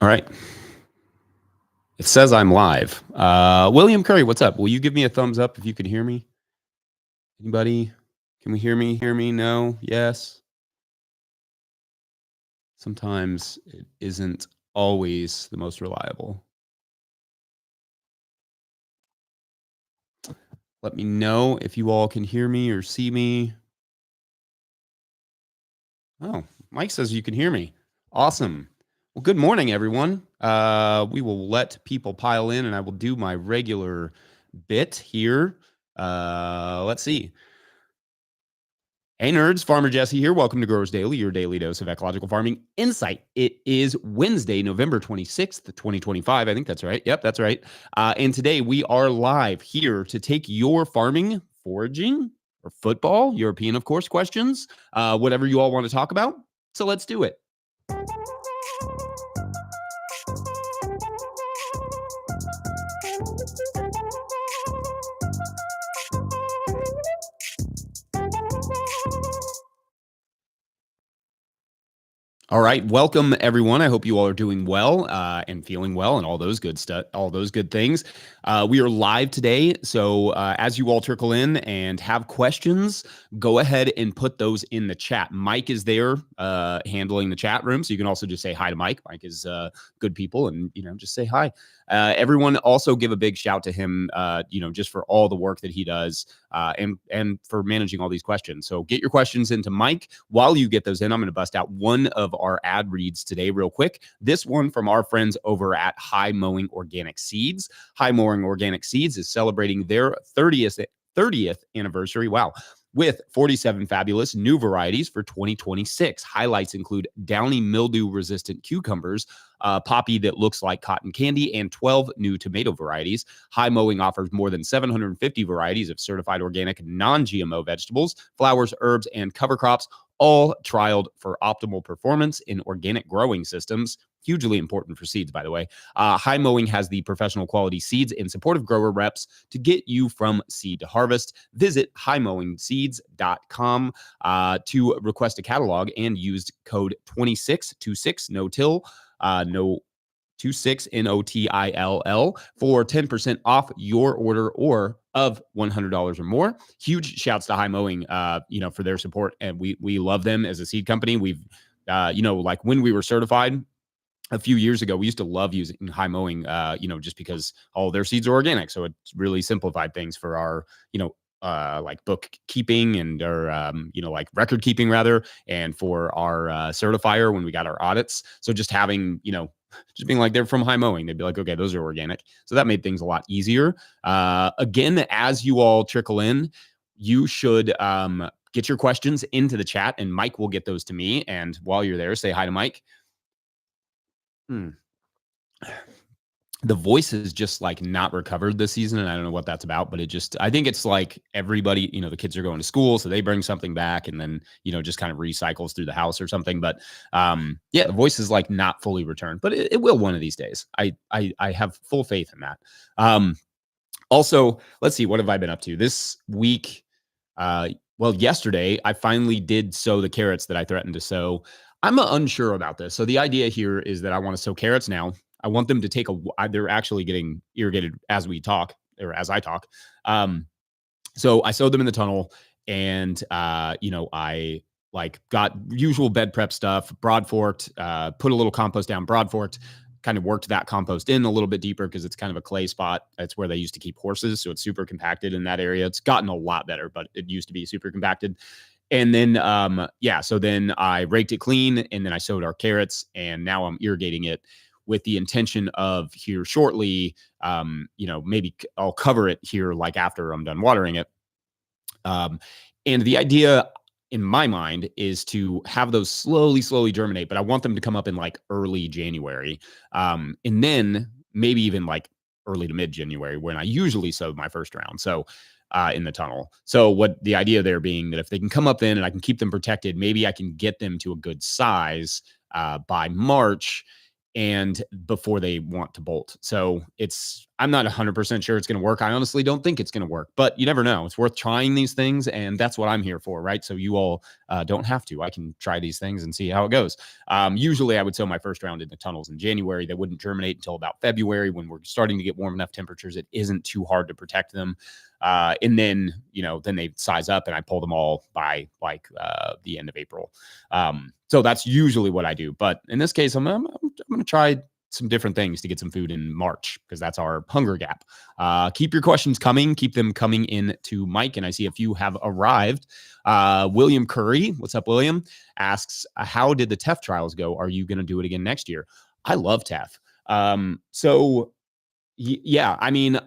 All right. It says I'm live. William Curry, what's up? Will you give me a thumbs up if you can hear me? Anybody? Can we hear me? Hear me? No? Yes? Sometimes it isn't always the most reliable. Let me know if you all can hear me or see me. Oh, Mike says you can hear me. Awesome. Well, good morning, everyone. We will let people pile in and I will do my regular bit here. Let's see. Hey nerds, Farmer Jesse here. Welcome to Growers Daily, your daily dose of ecological farming insight. It is Wednesday, November 26th, 2025. I think that's right. Yep, that's right. And today we are live here to take your farming, foraging, or football, European, of course, questions, whatever you all want to talk about. So let's do it. All right, welcome everyone. I hope you all are doing well and feeling well and all those good stuff, all those good things. We are live today, so as you all trickle in and have questions, go ahead and put those in the chat. Mike is there handling the chat room, so you can also just say hi to Mike. Mike is good people, and just say hi. Everyone also give a big shout to him, just for all the work that he does and for managing all these questions. So get your questions into Mike. While you get those in, I'm going to bust out one of our ad reads today real quick. This one from our friends over at High Mowing Organic Seeds. High Mowing Organic Seeds is celebrating their 30th anniversary. Wow. With 47 fabulous new varieties for 2026. Highlights include downy mildew resistant cucumbers, poppy that looks like cotton candy, and 12 new tomato varieties. High Mowing offers more than 750 varieties of certified organic non-GMO vegetables, flowers, herbs, and cover crops, all trialed for optimal performance in organic growing systems. Hugely important for seeds, by the way. High Mowing has the professional quality seeds and supportive grower reps to get you from seed to harvest. Visit highmowingseeds.com to request a catalog and use code 2626 no-till, no 26 NOTILL for 10% off your order or of $100 or more. Huge shouts to High Mowing, for their support, and we love them as a seed company. We've, like when we were certified a few years ago, we used to love using High Mowing, just because all their seeds are organic, so it's really simplified things for our, like bookkeeping and like record keeping rather, and for our certifier when we got our audits. So just having, just being like, they're from High Mowing, they'd be like, okay, those are organic. So that made things a lot easier. Again, as you all trickle in, you should get your questions into the chat and Mike will get those to me. And while you're there, say hi to Mike. The voice is just like not recovered this season, and I don't know what that's about, but I think it's like everybody, the kids are going to school, so they bring something back and then, just kind of recycles through the house or something. But the voice is like not fully returned, but it will one of these days. I have full faith in that. Also, let's see, what have I been up to this week? Well, yesterday I finally did sow the carrots that I threatened to sow. I'm unsure about this. So the idea here is that I want to sow carrots now. I want them to take they're actually getting irrigated as we talk, or as I talk. So I sowed them in the tunnel and, I like got usual bed prep stuff, broad forked, put a little compost down, broad forked, kind of worked that compost in a little bit deeper because it's kind of a clay spot. That's where they used to keep horses. So it's super compacted in that area. It's gotten a lot better, but it used to be super compacted. And then, so then I raked it clean and then I sowed our carrots and now I'm irrigating it with the intention of here shortly, maybe I'll cover it here like after I'm done watering it. And the idea in my mind is to have those slowly germinate, but I want them to come up in like early January. And then maybe even like early to mid January when I usually sow my first round. So in the tunnel. So what the idea there being that if they can come up then and I can keep them protected, maybe I can get them to a good size by March and before they want to bolt. So I'm not 100% sure it's going to work. I honestly don't think it's going to work, but you never know. It's worth trying these things, and that's what I'm here for, right? So you all don't have to. I can try these things and see how it goes. Usually, I would sow my first round in the tunnels in January. They wouldn't germinate until about February when we're starting to get warm enough temperatures. It isn't too hard to protect them. And then, then they size up and I pull them all by like the end of April. So that's usually what I do. But in this case, I'm going to try some different things to get some food in March because that's our hunger gap. Keep your questions coming. Keep them coming in to Mike. And I see a few have arrived. William Curry, what's up, William? Asks, how did the TEF trials go? Are you going to do it again next year? I love TEF. Yeah, I mean,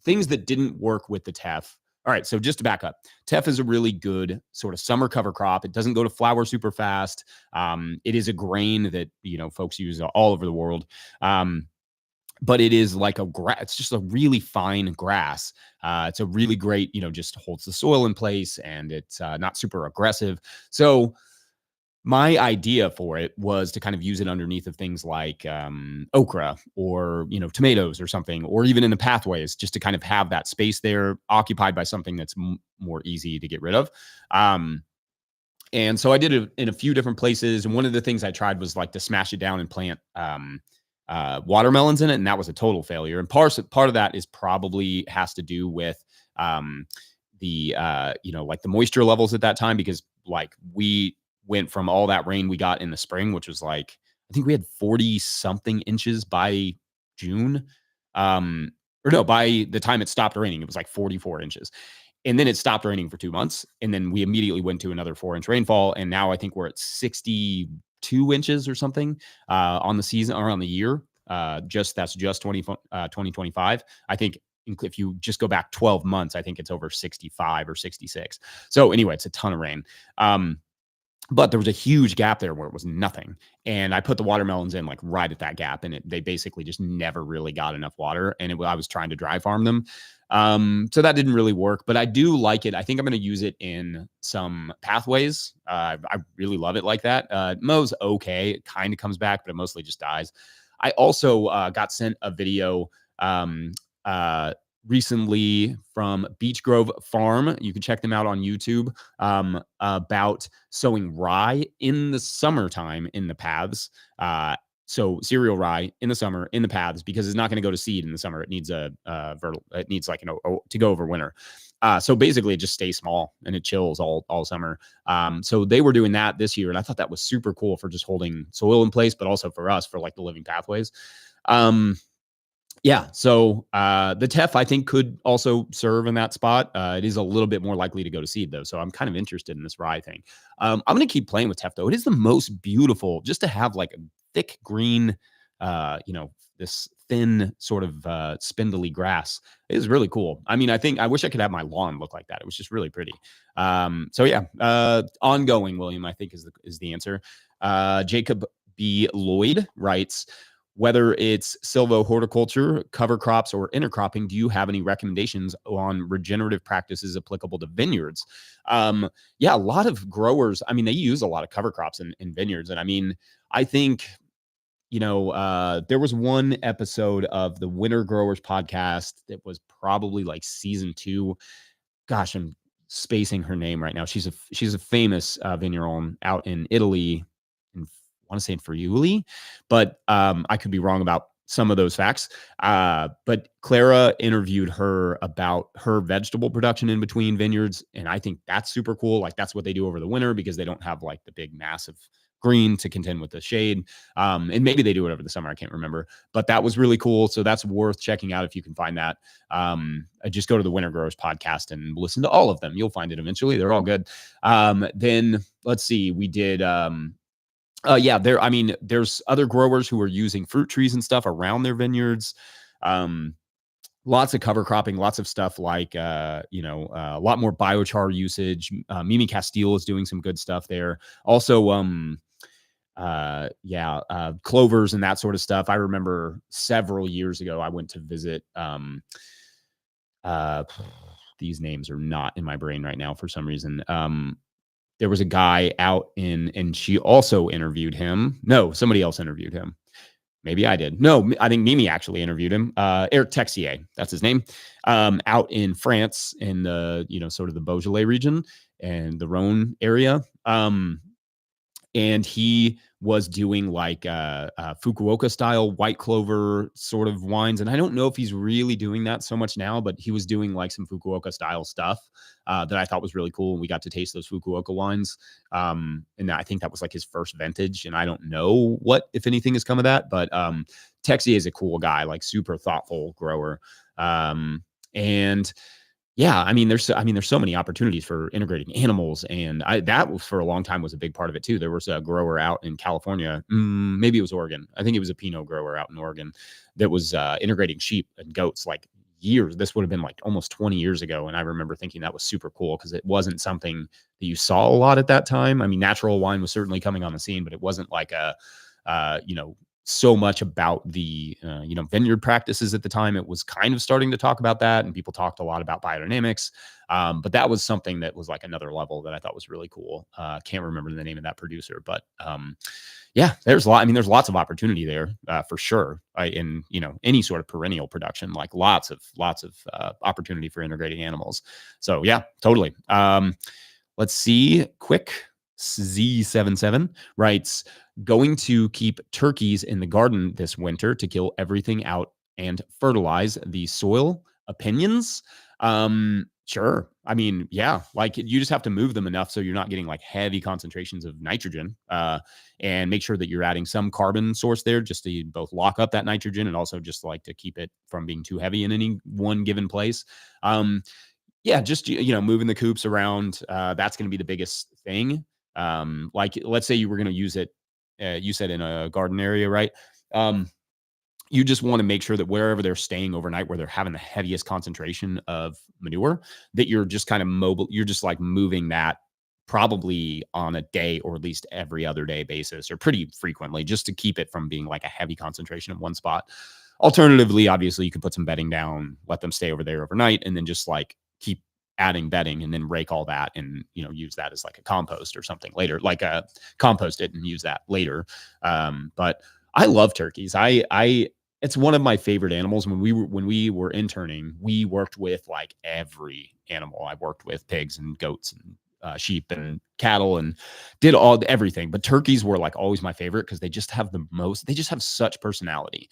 things that didn't work with the TEF. All right, so just to back up, TEF is a really good sort of summer cover crop. It doesn't go to flower super fast. It is a grain that, folks use all over the world. But it is like it's just a really fine grass. It's a really great, just holds the soil in place and it's not super aggressive. So my idea for it was to kind of use it underneath of things like okra or, tomatoes or something, or even in the pathways, just to kind of have that space there occupied by something that's more easy to get rid of. And so I did it in a few different places. And one of the things I tried was like to smash it down and plant watermelons in it. And that was a total failure. And part of that is probably has to do with the moisture levels at that time, because like we went from all that rain we got in the spring, which was like, I think we had 40 something inches by June. By the time it stopped raining, it was like 44 inches. And then it stopped raining for 2 months. And then we immediately went to another 4-inch rainfall. And now I think we're at 62 inches or something on the season or on the year. That's just 2025. I think if you just go back 12 months, I think it's over 65 or 66. So anyway, it's a ton of rain. But there was a huge gap there where it was nothing. And I put the watermelons in like right at that gap, and they basically just never really got enough water. And I was trying to dry farm them. So that didn't really work, but I do like it. I think I'm going to use it in some pathways. I really love it like that. Mo's okay. It kind of comes back, but it mostly just dies. I also got sent a video recently from Beech Grove Farm. You can check them out on YouTube about sowing rye in the summertime in the paths. So cereal rye in the summer in the paths, because it's not going to go to seed in the summer. It needs to go over winter. So basically it just stays small and it chills all summer. So they were doing that this year, and I thought that was super cool for just holding soil in place, but also for us for like the living pathways. Yeah, so the TEF I think could also serve in that spot. It is a little bit more likely to go to seed though, so I'm kind of interested in this rye thing. I'm going to keep playing with TEF though. It is the most beautiful, just to have like a thick green, this thin sort of spindly grass. It is really cool. I mean, I wish I could have my lawn look like that. It was just really pretty. So yeah, ongoing, William, I think is the answer. Jacob B. Lloyd writes, whether it's silvo-horticulture, cover crops, or intercropping, do you have any recommendations on regenerative practices applicable to vineyards? Yeah, a lot of growers, I mean, they use a lot of cover crops in vineyards. And I mean, I think, there was one episode of the Winter Growers podcast that was probably like season 2. Gosh, I'm spacing her name right now. She's a famous vigneron out in Italy, I want to say in Friuli, but I could be wrong about some of those facts. But Clara interviewed her about her vegetable production in between vineyards. And I think that's super cool. Like that's what they do over the winter because they don't have like the big massive green to contend with the shade. And maybe they do it over the summer. I can't remember, but that was really cool. So that's worth checking out if you can find that. Just go to the Winter Growers podcast and listen to all of them. You'll find it eventually. They're all good. Then let's see, we did, there's other growers who are using fruit trees and stuff around their vineyards. Lots of cover cropping, lots of stuff like, a lot more biochar usage. Mimi Castile is doing some good stuff there. Also, clovers and that sort of stuff. I remember several years ago, I went to visit, these names are not in my brain right now for some reason. There was a guy out and she also interviewed him. No, somebody else interviewed him. Maybe I did. No, I think Mimi actually interviewed him. Eric Texier, that's his name, out in France in the, sort of the Beaujolais region and the Rhone area. And he was doing like Fukuoka style white clover sort of wines. And I don't know if he's really doing that so much now, but he was doing like some Fukuoka style stuff that I thought was really cool. And we got to taste those Fukuoka wines. And I think that was like his first vintage. And I don't know what, if anything, has come of that, but Texie is a cool guy, like super thoughtful grower. And yeah, there's so many opportunities for integrating animals, and that was for a long time was a big part of it too. There was a grower out in California, maybe it was Oregon. I think it was a Pinot grower out in Oregon that was integrating sheep and goats like years. This would have been like almost 20 years ago, and I remember thinking that was super cool because it wasn't something that you saw a lot at that time. I mean, natural wine was certainly coming on the scene, but it wasn't like so much about the vineyard practices at the time. It was kind of starting to talk about that, and people talked a lot about biodynamics, but that was something that was like another level that I thought was really cool. Can't remember the name of that producer, but yeah, there's lots of opportunity there for sure in any sort of perennial production, like lots of opportunity for integrating animals. So yeah, totally. Let's see. Quick Z77 writes, going to keep turkeys in the garden this winter to kill everything out and fertilize the soil. Opinions? Sure. I mean, yeah, like you just have to move them enough so you're not getting like heavy concentrations of nitrogen, and make sure that you're adding some carbon source there just to both lock up that nitrogen and also just like to keep it from being too heavy in any one given place. Yeah, just moving the coops around. That's going to be the biggest thing. Like let's say you were going to use it, you said in a garden area, right? You just want to make sure that wherever they're staying overnight, where they're having the heaviest concentration of manure, that you're just kind of mobile. You're just like moving that probably on a day or at least every other day basis or pretty frequently, just to keep it from being like a heavy concentration in one spot. Alternatively, obviously, you could put some bedding down, let them stay over there overnight, and then just like keep adding bedding and then rake all that and use that as like a compost or something later, like compost it and use that later. But I love turkeys. It's one of my favorite animals. When we were interning, we worked with like every animal. I worked with pigs and goats and sheep and cattle and did everything. But turkeys were like always my favorite because they just have such personality.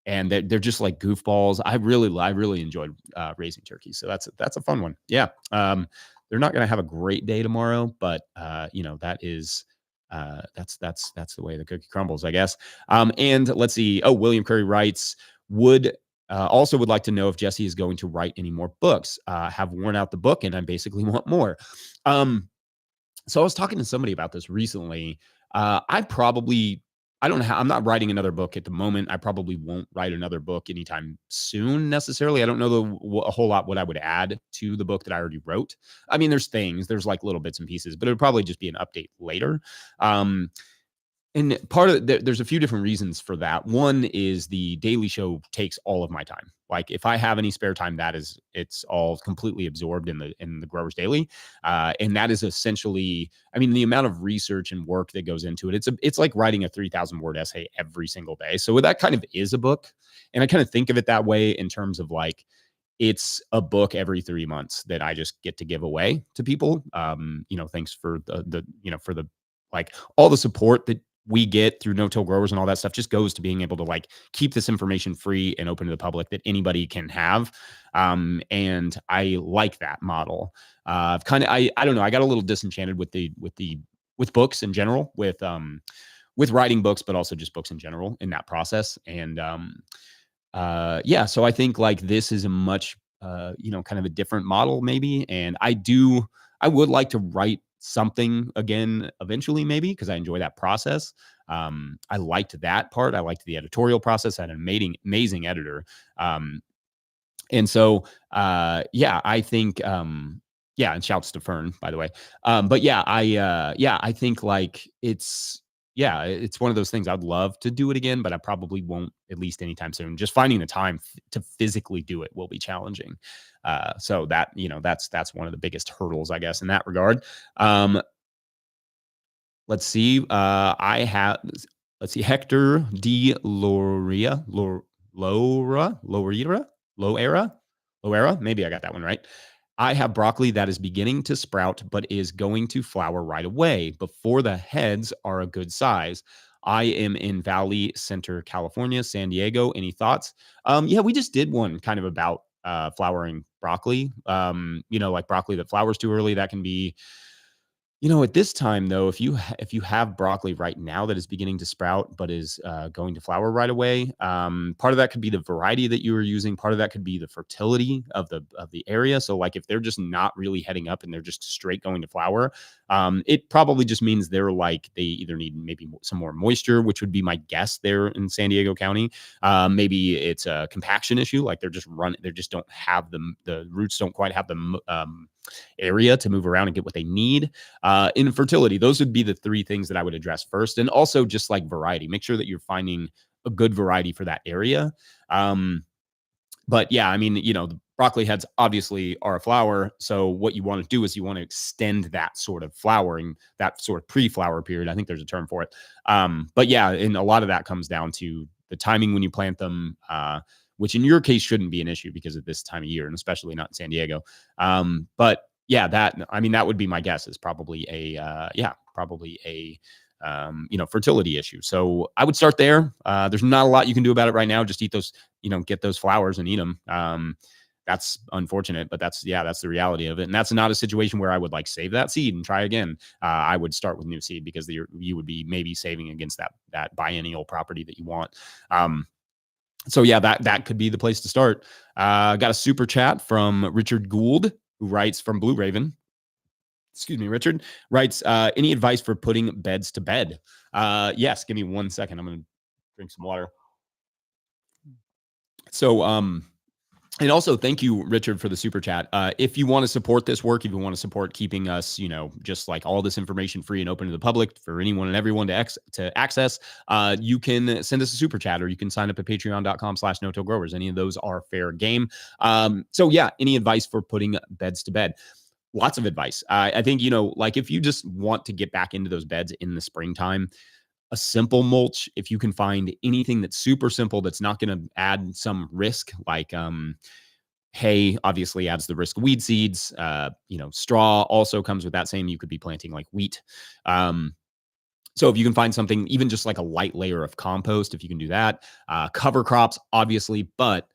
And they're just like goofballs. I really enjoyed raising turkeys. So that's a fun one. Yeah. They're not going to have a great day tomorrow, but that is that's the way the cookie crumbles, I guess. And let's see. Oh, William Curry writes, would like to know if Jesse is going to write any more books. Have worn out the book, and I basically want more. So I was talking to somebody about this recently. I don't know. I'm not writing another book at the moment. I probably won't write another book anytime soon necessarily. I don't know a whole lot what I would add to the book that I already wrote. I mean, there's like little bits and pieces, but it would probably just be an update later. And part of there's a few different reasons for that. One is the Daily Show takes all of my time. Like if I have any spare time, it's all completely absorbed in the Growers Daily, and that is essentially, I mean, the amount of research and work that goes into it. It's like writing a 3,000 word essay every single day. So that kind of is a book, and I kind of think of it that way in terms of like it's a book every 3 months that I just get to give away to people. Thanks for for the like all the support that we get through no-till growers and all that stuff just goes to being able to like keep this information free and open to the public that anybody can have. And I like that model. I don't know. I got a little disenchanted with books in general, with writing books, but also just books in general in that process. And yeah, so I think like this is a much kind of a different model maybe. And I would like to write something again eventually, maybe, because I enjoy that process. I liked that part. I liked the editorial process. I had an amazing editor. And so yeah, I think yeah, and shouts to Fern, by the way. But yeah, I think like it's one of those things. I'd love to do it again, but I probably won't, at least anytime soon. Just finding the time to physically do it will be challenging. So that, that's one of the biggest hurdles, I guess, in that regard. Let's see. let's see, Hector D. Loria, Loera. Maybe I got that one right. I have broccoli that is beginning to sprout, but is going to flower right away before the heads are a good size. I am in Valley Center, California, San Diego. Any thoughts? Yeah, we just did one kind of about flowering broccoli. Like broccoli that flowers too early, that can be at this time though, if you have broccoli right now that is beginning to sprout but is going to flower right away, part of that could be the variety that you are using. Part of that could be the fertility of the area. So, like if they're just not really heading up and they're just straight going to flower, it probably just means they either need maybe some more moisture, which would be my guess there in San Diego County. Maybe it's a compaction issue, like they just don't have the roots don't quite have the area to move around and get what they need. Infertility, those would be the three things that I would address first. And also just like variety, make sure that you're finding a good variety for that area. But yeah, I mean, the broccoli heads obviously are a flower. So what you want to do is you want to extend that sort of flowering, that sort of pre-flower period. I think there's a term for it. But yeah, and a lot of that comes down to the timing when you plant them, which in your case shouldn't be an issue because of this time of year, and especially not in San Diego. But yeah, that would be my guess, is probably a fertility issue. So I would start there. There's not a lot you can do about it right now. Just eat those, get those flowers and eat them. That's unfortunate, but that's the reality of it. And that's not a situation where I would like save that seed and try again. I would start with new seed because you would be maybe saving against that biennial property that you want. So yeah, that could be the place to start. Got a super chat from Richard Gould, who writes from Blue Raven. Excuse me, Richard writes, any advice for putting beds to bed? Yes, give me 1 second. I'm going to drink some water. So, and also thank you, Richard, for the super chat. If you want to support this work, if you want to support keeping us, just like all this information free and open to the public for anyone and everyone to access, you can send us a super chat, or you can sign up at patreon.com/no-till growers. Any of those are fair game. So yeah, any advice for putting beds to bed? Lots of advice. I think, like if you just want to get back into those beds in the springtime, a simple mulch, if you can find anything that's super simple, that's not going to add some risk, like hay obviously adds the risk of weed seeds. Straw also comes with that same. You could be planting like wheat. So if you can find something, even just like a light layer of compost, if you can do that, cover crops, obviously, but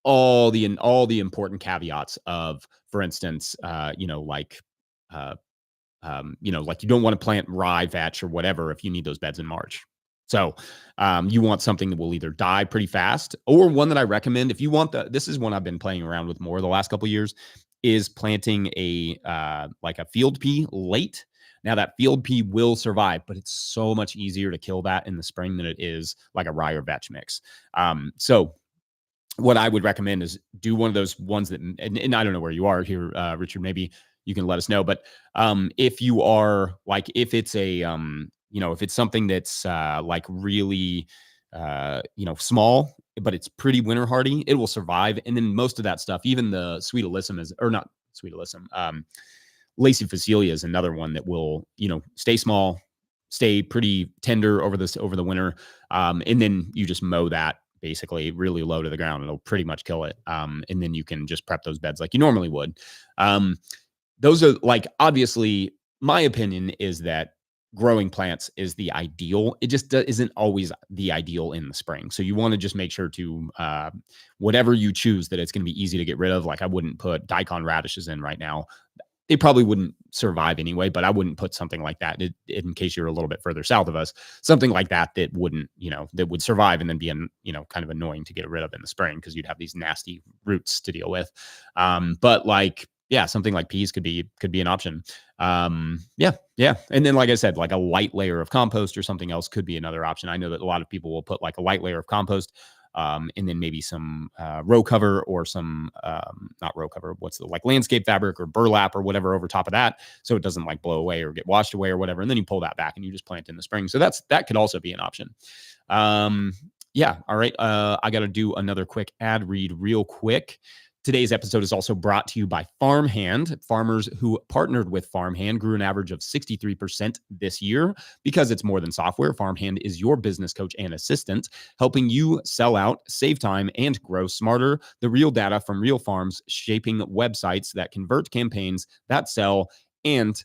all the important caveats of, for instance, like you don't want to plant rye, vetch, or whatever if you need those beds in March. So you want something that will either die pretty fast, or one that I recommend if you want this is one I've been playing around with more the last couple of years, is planting a field pea late. Now that field pea will survive, but it's so much easier to kill that in the spring than it is like a rye or vetch mix. So what I would recommend is do one of those ones that, and I don't know where you are here, Richard, maybe you can let us know. But if you are like, if it's if it's something that's like really, small, but it's pretty winter hardy, it will survive. And then most of that stuff, even the sweet alyssum not sweet alyssum, Lacey Facelia is another one that will, stay small, stay pretty tender over the winter. And then you just mow that basically really low to the ground. It'll pretty much kill it. And then you can just prep those beds like you normally would. Those are like, obviously, my opinion is that growing plants is the ideal. It just isn't always the ideal in the spring. So you want to just make sure to, whatever you choose, that it's going to be easy to get rid of. Like I wouldn't put daikon radishes in right now. They probably wouldn't survive anyway, but I wouldn't put something like that in case you're a little bit further south of us, something like that wouldn't, that would survive and then be, kind of annoying to get rid of in the spring because you'd have these nasty roots to deal with. But like, yeah, something like peas could be an option. Yeah. And then, like I said, like a light layer of compost or something else could be another option. I know that a lot of people will put like a light layer of compost, and then maybe some row cover or some, not row cover, like landscape fabric or burlap or whatever over top of that, so it doesn't like blow away or get washed away or whatever. And then you pull that back and you just plant in the spring. So that could also be an option. Yeah. All right. I got to do another quick ad read real quick Today's episode is also brought to you by Farmhand. Farmers who partnered with Farmhand grew an average of 63% this year. Because it's more than software, Farmhand is your business coach and assistant, helping you sell out, save time, and grow smarter. The real data from real farms shaping websites that convert, campaigns that sell, and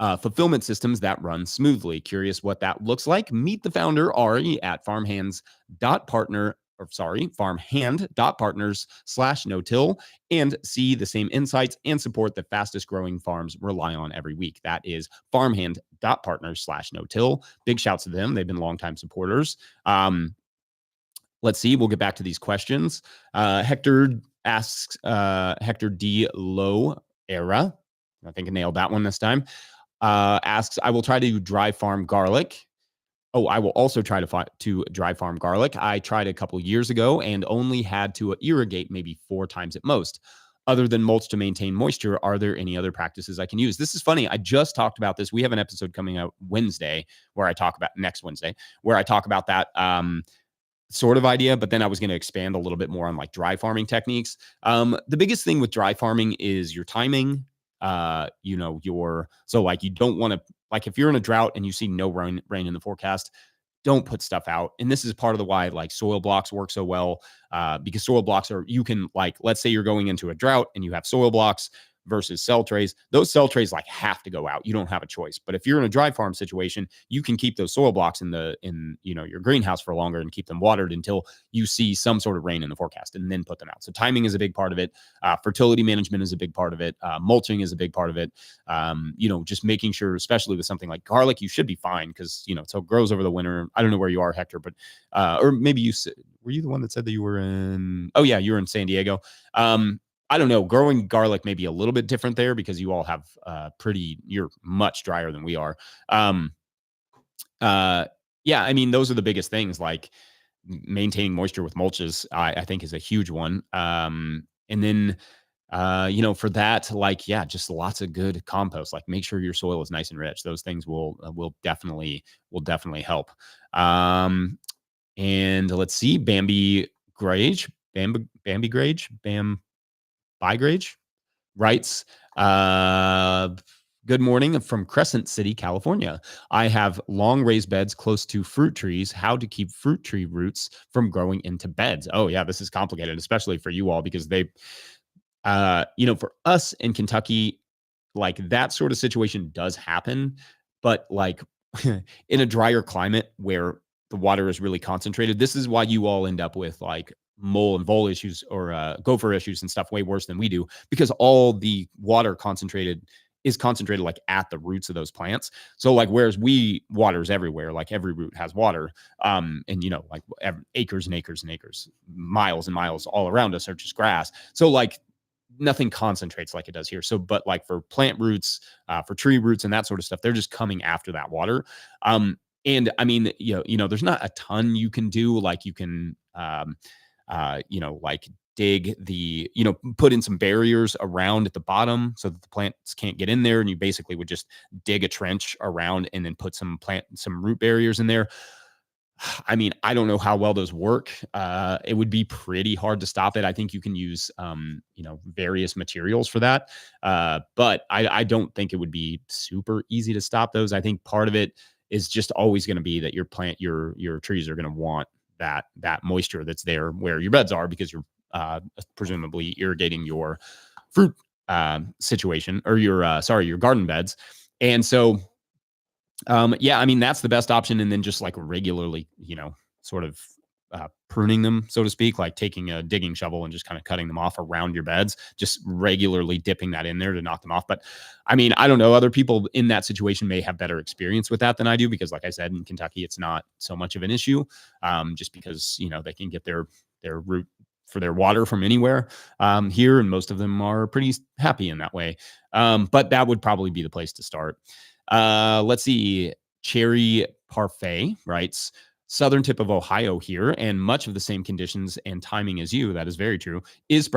fulfillment systems that run smoothly. Curious what that looks like? Meet the founder, Ari, at farmhand.partners/no-till, and see the same insights and support the fastest growing farms rely on every week. That is farmhand.partners/no-till. Big shouts to them. They've been longtime supporters. Let's see. We'll get back to these questions. Hector asks, Hector D. Low Era, I think I nailed that one this time, asks, I will try to dry farm garlic. I will also try to dry farm garlic. I tried a couple years ago and only had to irrigate maybe 4 times at most. Other than mulch to maintain moisture, are there any other practices I can use? This is funny. I just talked about this. We have an episode coming out Wednesday next Wednesday, where I talk about that sort of idea, but then I was going to expand a little bit more on like dry farming techniques. The biggest thing with dry farming is your timing. So like you don't want to, like if you're in a drought and you see no rain in the forecast, don't put stuff out. And this is part of the why like soil blocks work so well, because soil blocks you can like, let's say you're going into a drought and you have soil blocks versus cell trays. Those cell trays like have to go out. You don't have a choice. But if you're in a dry farm situation, you can keep those soil blocks in your greenhouse for longer and keep them watered until you see some sort of rain in the forecast and then put them out. So timing is a big part of it. Fertility management is a big part of it. Mulching is a big part of it. Just making sure, especially with something like garlic, you should be fine because, so it grows over the winter. I don't know where you are, Hector, but, or maybe were you the one that said that you were you were in San Diego. I don't know. Growing garlic may be a little bit different there because you all have you're much drier than we are. I mean, those are the biggest things, like maintaining moisture with mulches, I think is a huge one. And then, for that, just lots of good compost, like make sure your soil is nice and rich. Those things will definitely help. And let's see, Bambi Grage Bygrage writes, good morning from Crescent City, California. I have long raised beds close to fruit trees. How to keep fruit tree roots from growing into beds? Oh yeah, this is complicated, especially for you all, because they, for us in Kentucky, like that sort of situation does happen, but like in a drier climate where the water is really concentrated, this is why you all end up with like mole and vole issues or gopher issues and stuff way worse than we do, because all the water is concentrated like at the roots of those plants. So like, whereas water's everywhere, like every root has water, and like acres and acres and acres, miles and miles all around us are just grass. So like nothing concentrates like it does here. So, but like for plant roots, for tree roots and that sort of stuff, they're just coming after that water. And I mean, there's not a ton you can do. Like you can, like dig put in some barriers around at the bottom so that the plants can't get in there. And you basically would just dig a trench around and then put some root barriers in there. I mean, I don't know how well those work. It would be pretty hard to stop it. I think you can use, various materials for that. But I don't think it would be super easy to stop those. I think part of it is just always going to be that your trees are going to want that moisture that's there where your beds are, because you're presumably irrigating your fruit situation, or your garden beds. And so, I mean, that's the best option. And then just like regularly, sort of pruning them, so to speak, like taking a digging shovel and just kind of cutting them off around your beds, just regularly dipping that in there to knock them off. But I mean, I don't know, other people in that situation may have better experience with that than I do, because like I said, in Kentucky, it's not so much of an issue, just because, they can get their root for their water from anywhere here. And most of them are pretty happy in that way. But that would probably be the place to start. Let's see. Cherry Parfait writes, southern tip of Ohio here, and much of the same conditions and timing as you. That is very true. Is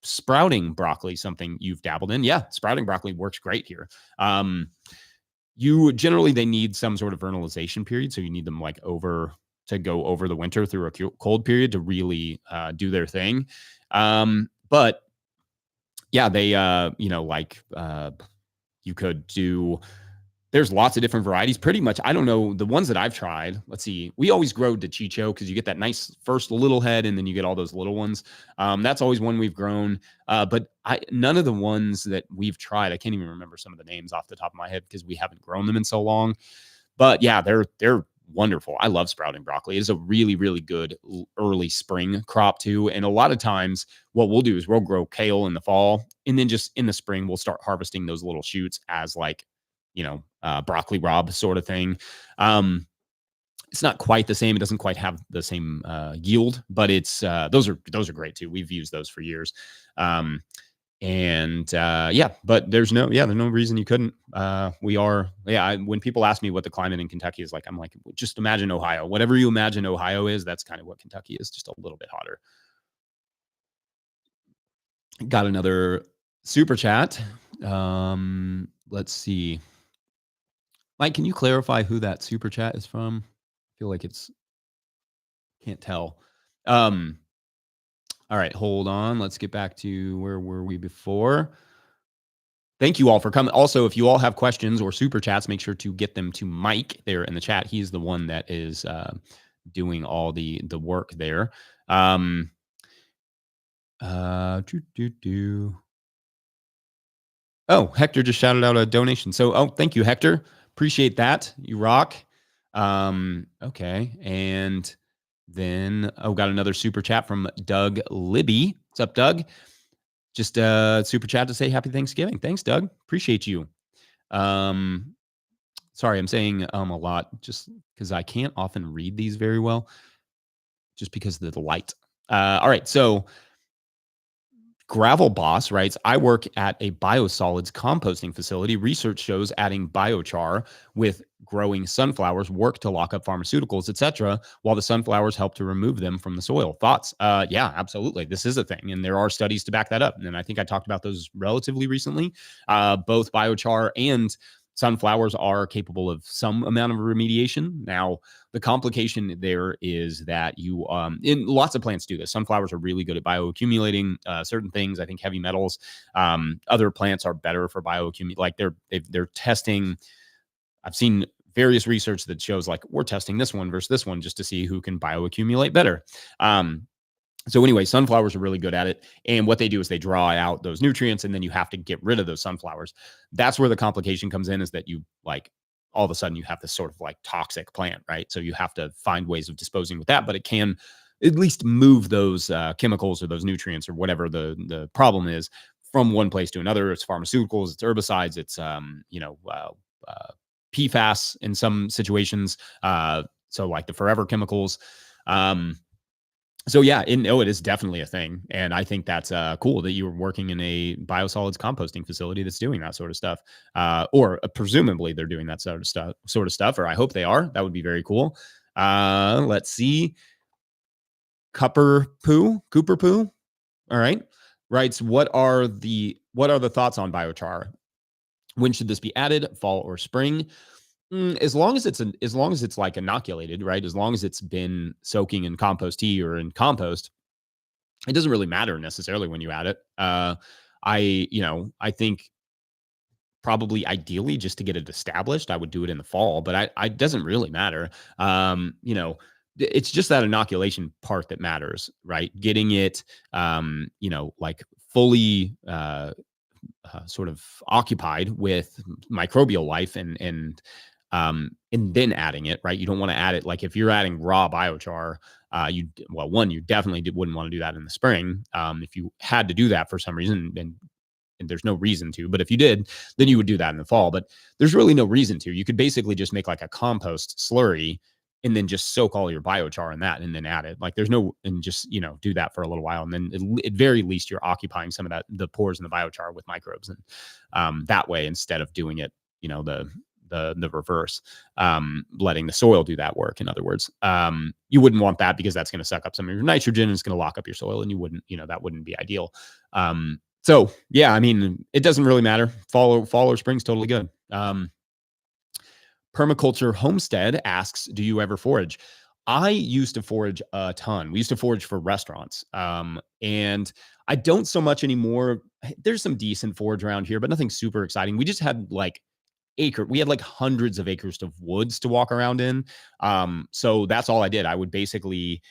sprouting broccoli something you've dabbled in? Yeah, sprouting broccoli works great here. They need some sort of vernalization period. So you need them like to to go over the winter through a cold period to really do their thing. But yeah, they, you could do, there's lots of different varieties. Pretty much, I don't know, the ones that I've tried, let's see, we always grow DeCicco because you get that nice first little head and then you get all those little ones. That's always one we've grown. But none of the ones that we've tried, I can't even remember some of the names off the top of my head because we haven't grown them in so long. But yeah, they're wonderful. I love sprouting broccoli. It's a really, really good early spring crop too. And a lot of times what we'll do is we'll grow kale in the fall, and then just in the spring, we'll start harvesting those little shoots as like, broccoli rabe sort of thing. It's not quite the same. It doesn't quite have the same yield, but it's those are great too. We've used those for years. But there's no reason you couldn't. When people ask me what the climate in Kentucky is like, I'm like, just imagine Ohio. Whatever you imagine Ohio is, that's kind of what Kentucky is, just a little bit hotter. Got another super chat. Let's see. Mike, can you clarify who that super chat is from? I feel like can't tell. All right, hold on. Let's get back to where were we before? Thank you all for coming. Also, if you all have questions or super chats, make sure to get them to Mike there in the chat. He's the one that is doing all the work there. Oh, Hector just shouted out a donation. So, thank you, Hector. Appreciate that. You rock. Okay. And then, got another super chat from Doug Libby. What's up, Doug? Just super chat to say happy Thanksgiving. Thanks, Doug. Appreciate you. Sorry, I'm saying a lot just because I can't often read these very well, just because of the light. All right, so Gravel Boss writes, I work at a biosolids composting facility. Research shows adding biochar with growing sunflowers work to lock up pharmaceuticals, etc., while the sunflowers help to remove them from the soil. Thoughts? Yeah, absolutely. This is a thing, and there are studies to back that up. And I think I talked about those relatively recently. Both biochar and sunflowers are capable of some amount of remediation. Now, the complication there is that you, in lots of plants do this. Sunflowers are really good at bioaccumulating certain things. I think heavy metals. Other plants are better for bioaccumulate. Like they're testing. I've seen various research that shows like we're testing this one versus this one just to see who can bioaccumulate better. So anyway, sunflowers are really good at it. And what they do is they draw out those nutrients, and then you have to get rid of those sunflowers. That's where the complication comes in, is that you like all of a sudden you have this sort of like toxic plant, right? So you have to find ways of disposing with that, but it can at least move those chemicals or those nutrients or whatever the problem is from one place to another. It's pharmaceuticals, it's herbicides, it's PFAS in some situations. So like the forever chemicals. So yeah, it is definitely a thing. And I think that's cool that you were working in a biosolids composting facility that's doing that sort of stuff. Or presumably they're doing that sort of stuff, or I hope they are. That would be very cool. Let's see. Cooper Poo. All right. Writes, what are the thoughts on biochar? When should this be added? Fall or spring? As long as it's like inoculated, right? As long as it's been soaking in compost tea or in compost, it doesn't really matter necessarily when you add it. I think probably ideally just to get it established, I would do it in the fall, but it doesn't really matter. It's just that inoculation part that matters, right? Getting it, like fully sort of occupied with microbial life and then adding it, right? You don't want to add it. Like if you're adding raw biochar, you definitely wouldn't want to do that in the spring. If you had to do that for some reason, and there's no reason to, but if you did, then you would do that in the fall. But there's really no reason to. You could basically just make like a compost slurry and then just soak all your biochar in that and then add it. Like and just, do that for a little while. And then at very least you're occupying some of the pores in the biochar with microbes. And that way, instead of doing it, the reverse, letting the soil do that work. In other words, you wouldn't want that because that's going to suck up some of your nitrogen and it's going to lock up your soil, and you wouldn't, that wouldn't be ideal. So yeah, I mean, it doesn't really matter. Fall or spring's totally good. Permaculture Homestead asks, do you ever forage? I used to forage a ton. We used to forage for restaurants. And I don't so much anymore. There's some decent forage around here, but nothing super exciting. We just had like we had like hundreds of acres of woods to walk around in. So that's all I did. I would basically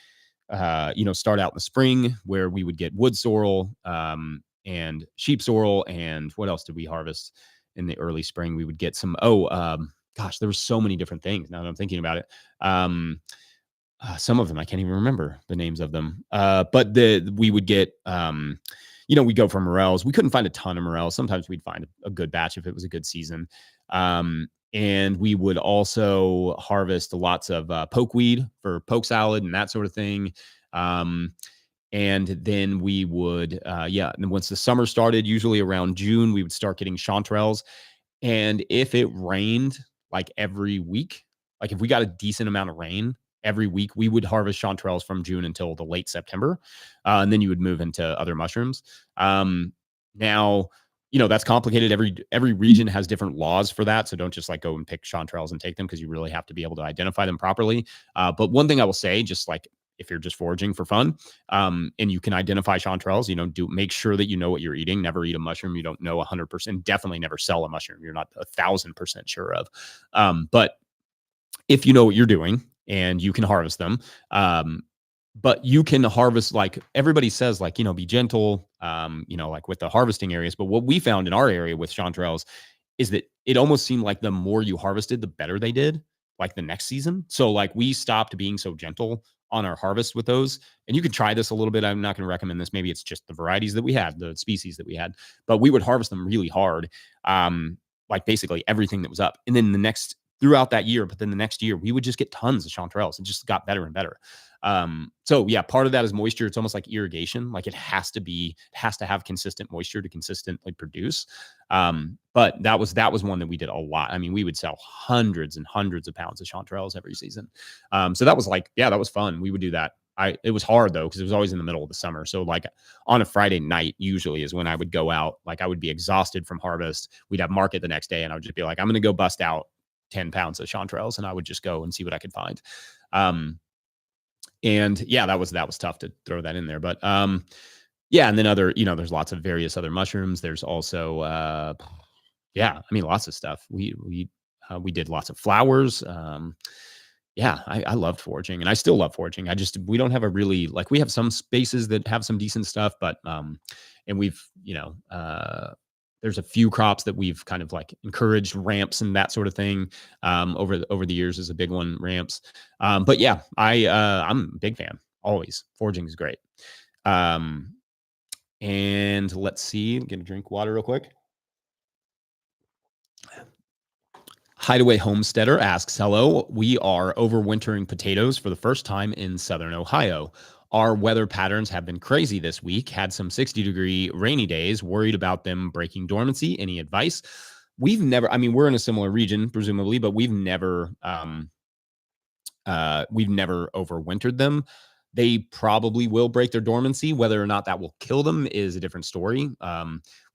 start out in the spring where we would get wood sorrel, and sheep sorrel. And what else did we harvest in the early spring? We would get some, gosh, there were so many different things now that I'm thinking about it. Some of them I can't even remember the names of them. But we would get, we'd go for morels. We couldn't find a ton of morels. Sometimes we'd find a good batch if it was a good season. And we would also harvest lots of pokeweed for poke salad and that sort of thing. And then we would, and once the summer started, usually around June, we would start getting chanterelles. And if it rained like every week, like if we got a decent amount of rain every week, we would harvest chanterelles from June until the late September. And then you would move into other mushrooms. Now, that's complicated. Every region has different laws for that. So don't just like go and pick chanterelles and take them, because you really have to be able to identify them properly. But one thing I will say, just like if you're just foraging for fun, and you can identify chanterelles, make sure that you know what you're eating. Never eat a mushroom you don't know 100%. Definitely never sell a mushroom you're not 1,000% sure of. But if you know what you're doing and you can harvest them, but you can harvest, like everybody says, like, be gentle, like with the harvesting areas. But what we found in our area with chanterelles is that it almost seemed like the more you harvested, the better they did, like the next season. So like we stopped being so gentle on our harvest with those. And you can try this a little bit. I'm not going to recommend this. Maybe it's just the varieties that we had, the species that we had, but we would harvest them really hard. Like basically everything that was up. And then throughout that year, but then the next year we would just get tons of chanterelles. It just got better and better. So yeah, part of that is moisture. It's almost like irrigation. Like it has to have consistent moisture to consistently produce. But that was one that we did a lot. I mean, we would sell hundreds and hundreds of pounds of chanterelles every season. So that was that was fun. We would do that. It was hard though, because it was always in the middle of the summer. So like on a Friday night usually is when I would go out. Like I would be exhausted from harvest. We'd have market the next day and I would just be like, I'm going to go bust out 10 pounds of chanterelles, and I would just go and see what I could find. And yeah, that was tough to throw that in there, but and then there's lots of various other mushrooms. There's also lots of stuff. We did lots of flowers. I loved foraging, and I still love foraging. We don't have we have some spaces that have some decent stuff, but and we've there's a few crops that we've kind of like encouraged, ramps and that sort of thing. Over the years is a big one, ramps. But yeah, I'm a big fan. Always, foraging is great. And let's see, I'm gonna drink water real quick. Hideaway Homesteader asks, hello, we are overwintering potatoes for the first time in Southern Ohio. Our weather patterns have been crazy this week. Had some 60-degree rainy days, worried about them breaking dormancy. Any advice? We're in a similar region, presumably, but we've never overwintered them. They probably will break their dormancy. Whether or not that will kill them is a different story.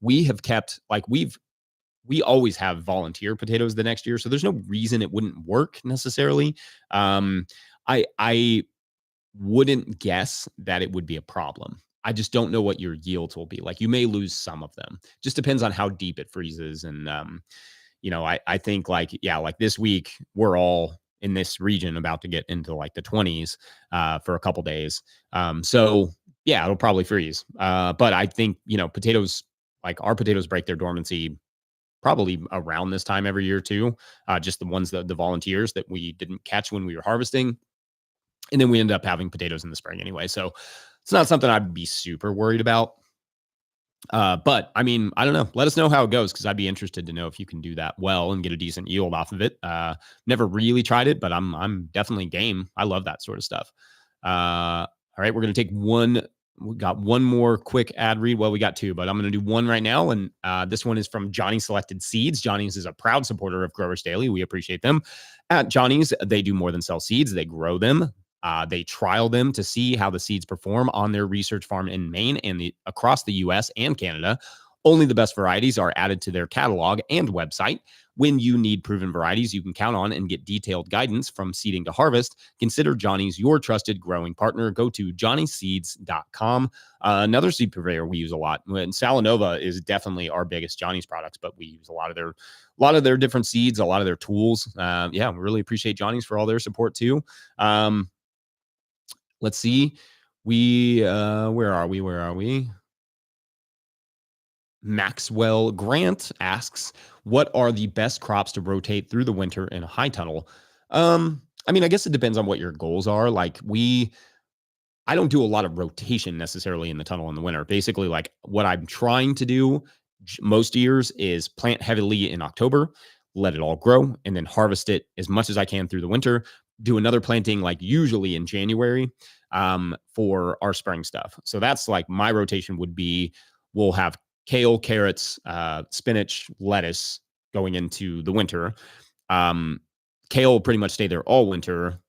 We have kept, we always have volunteer potatoes the next year, so there's no reason it wouldn't work necessarily. I wouldn't guess that it would be a problem. I just don't know what your yields will be. Like you may lose some of them. Just depends on how deep it freezes. And, I think like this week, we're all in this region about to get into like the 20s for a couple days. So yeah, it'll probably freeze. But I think, potatoes, like our potatoes break their dormancy probably around this time every year too. Just the ones the volunteers that we didn't catch when we were harvesting. And then we end up having potatoes in the spring anyway. So it's not something I'd be super worried about. But I mean, I don't know. Let us know how it goes, because I'd be interested to know if you can do that well and get a decent yield off of it. Never really tried it, but I'm definitely game. I love that sort of stuff. All right, we're going to take one. We got one more quick ad read. Well, we got two, but I'm going to do one right now. And this one is from Johnny Selected Seeds. Johnny's is a proud supporter of Growers Daily. We appreciate them. At Johnny's, they do more than sell seeds. They grow them. They trial them to see how the seeds perform on their research farm in Maine and across the U.S. and Canada. Only the best varieties are added to their catalog and website. When you need proven varieties you can count on and get detailed guidance from seeding to harvest, consider Johnny's your trusted growing partner. Go to johnnyseeds.com. Another seed purveyor we use a lot, and Salanova is definitely our biggest Johnny's products, but we use a lot of their different seeds, a lot of their tools. Yeah, we really appreciate Johnny's for all their support too. Let's see. Where are we? Maxwell Grant asks, what are the best crops to rotate through the winter in a high tunnel? I mean, I guess it depends on what your goals are. Like I don't do a lot of rotation necessarily in the tunnel in the winter. Basically, like what I'm trying to do most years is plant heavily in October, let it all grow, and then harvest it as much as I can through the winter. Do another planting like usually in January for our spring stuff. So that's like my rotation would be, we'll have kale, carrots, spinach, lettuce going into the winter. Kale will pretty much stay there all winter,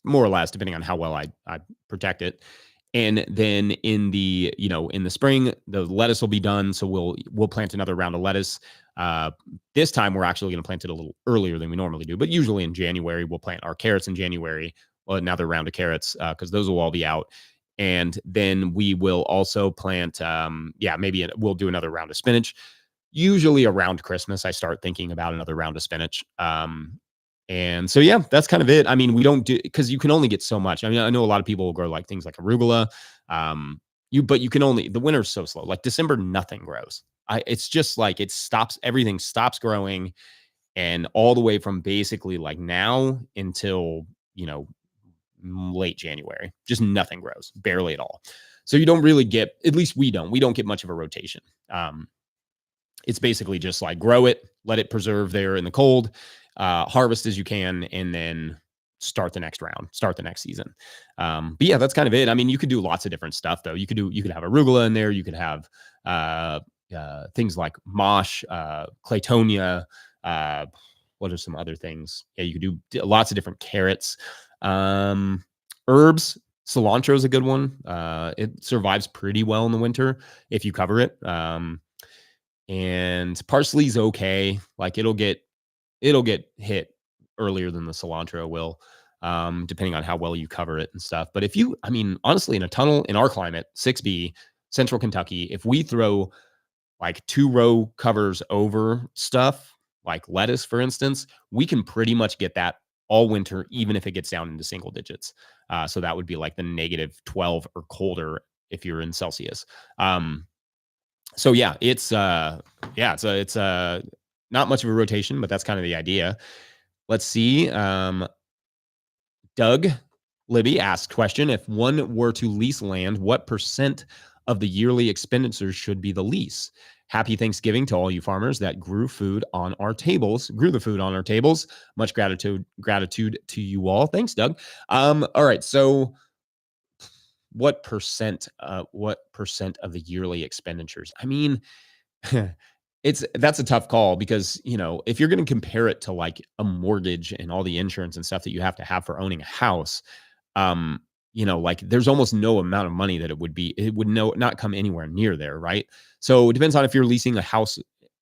more or less, depending on how well I protect it. And then in the spring, the lettuce will be done. So we'll plant another round of lettuce. This time we're actually going to plant it a little earlier than we normally do, but usually in January, we'll plant our carrots in January, well, another round of carrots, because those will all be out. And then we will also plant, maybe we'll do another round of spinach. Usually around Christmas, I start thinking about another round of spinach. And so, yeah, that's kind of it. I mean, we don't do, because you can only get so much. I mean, I know a lot of people will grow like things like arugula. But you can only, the winter's so slow. Like December, nothing grows. It's just like everything stops growing. And all the way from basically like now until, late January, just nothing grows, barely at all. So you don't really get, at least we don't get much of a rotation. It's basically just like grow it, let it preserve there in the cold, harvest as you can, and then start the next round, start the next season. But yeah, that's kind of it. I mean, you could do lots of different stuff though. You could have arugula in there. You could have things like mosh, claytonia. What are some other things? Yeah, you could do lots of different carrots. Herbs, cilantro is a good one. It survives pretty well in the winter if you cover it. And parsley's okay. Like it'll get hit earlier than the cilantro will, depending on how well you cover it and stuff. But honestly, in a tunnel in our climate, 6B, Central Kentucky, if we throw like 2-row covers over stuff like lettuce, for instance, we can pretty much get that all winter, even if it gets down into single digits. So that would be like the -12 or colder if you're in Celsius. So yeah, it's not much of a rotation, but that's kind of the idea. Let's see. Doug Libby asked question, if one were to lease land, what % of the yearly expenditures should be the lease? Happy Thanksgiving to all you farmers that grew the food on our tables. Much gratitude to you all. Thanks, Doug. All right. So what percent of the yearly expenditures? I mean, that's a tough call because, if you're going to compare it to like a mortgage and all the insurance and stuff that you have to have for owning a house, like there's almost no amount of money that it would not come anywhere near there. Right. So it depends on if you're leasing a house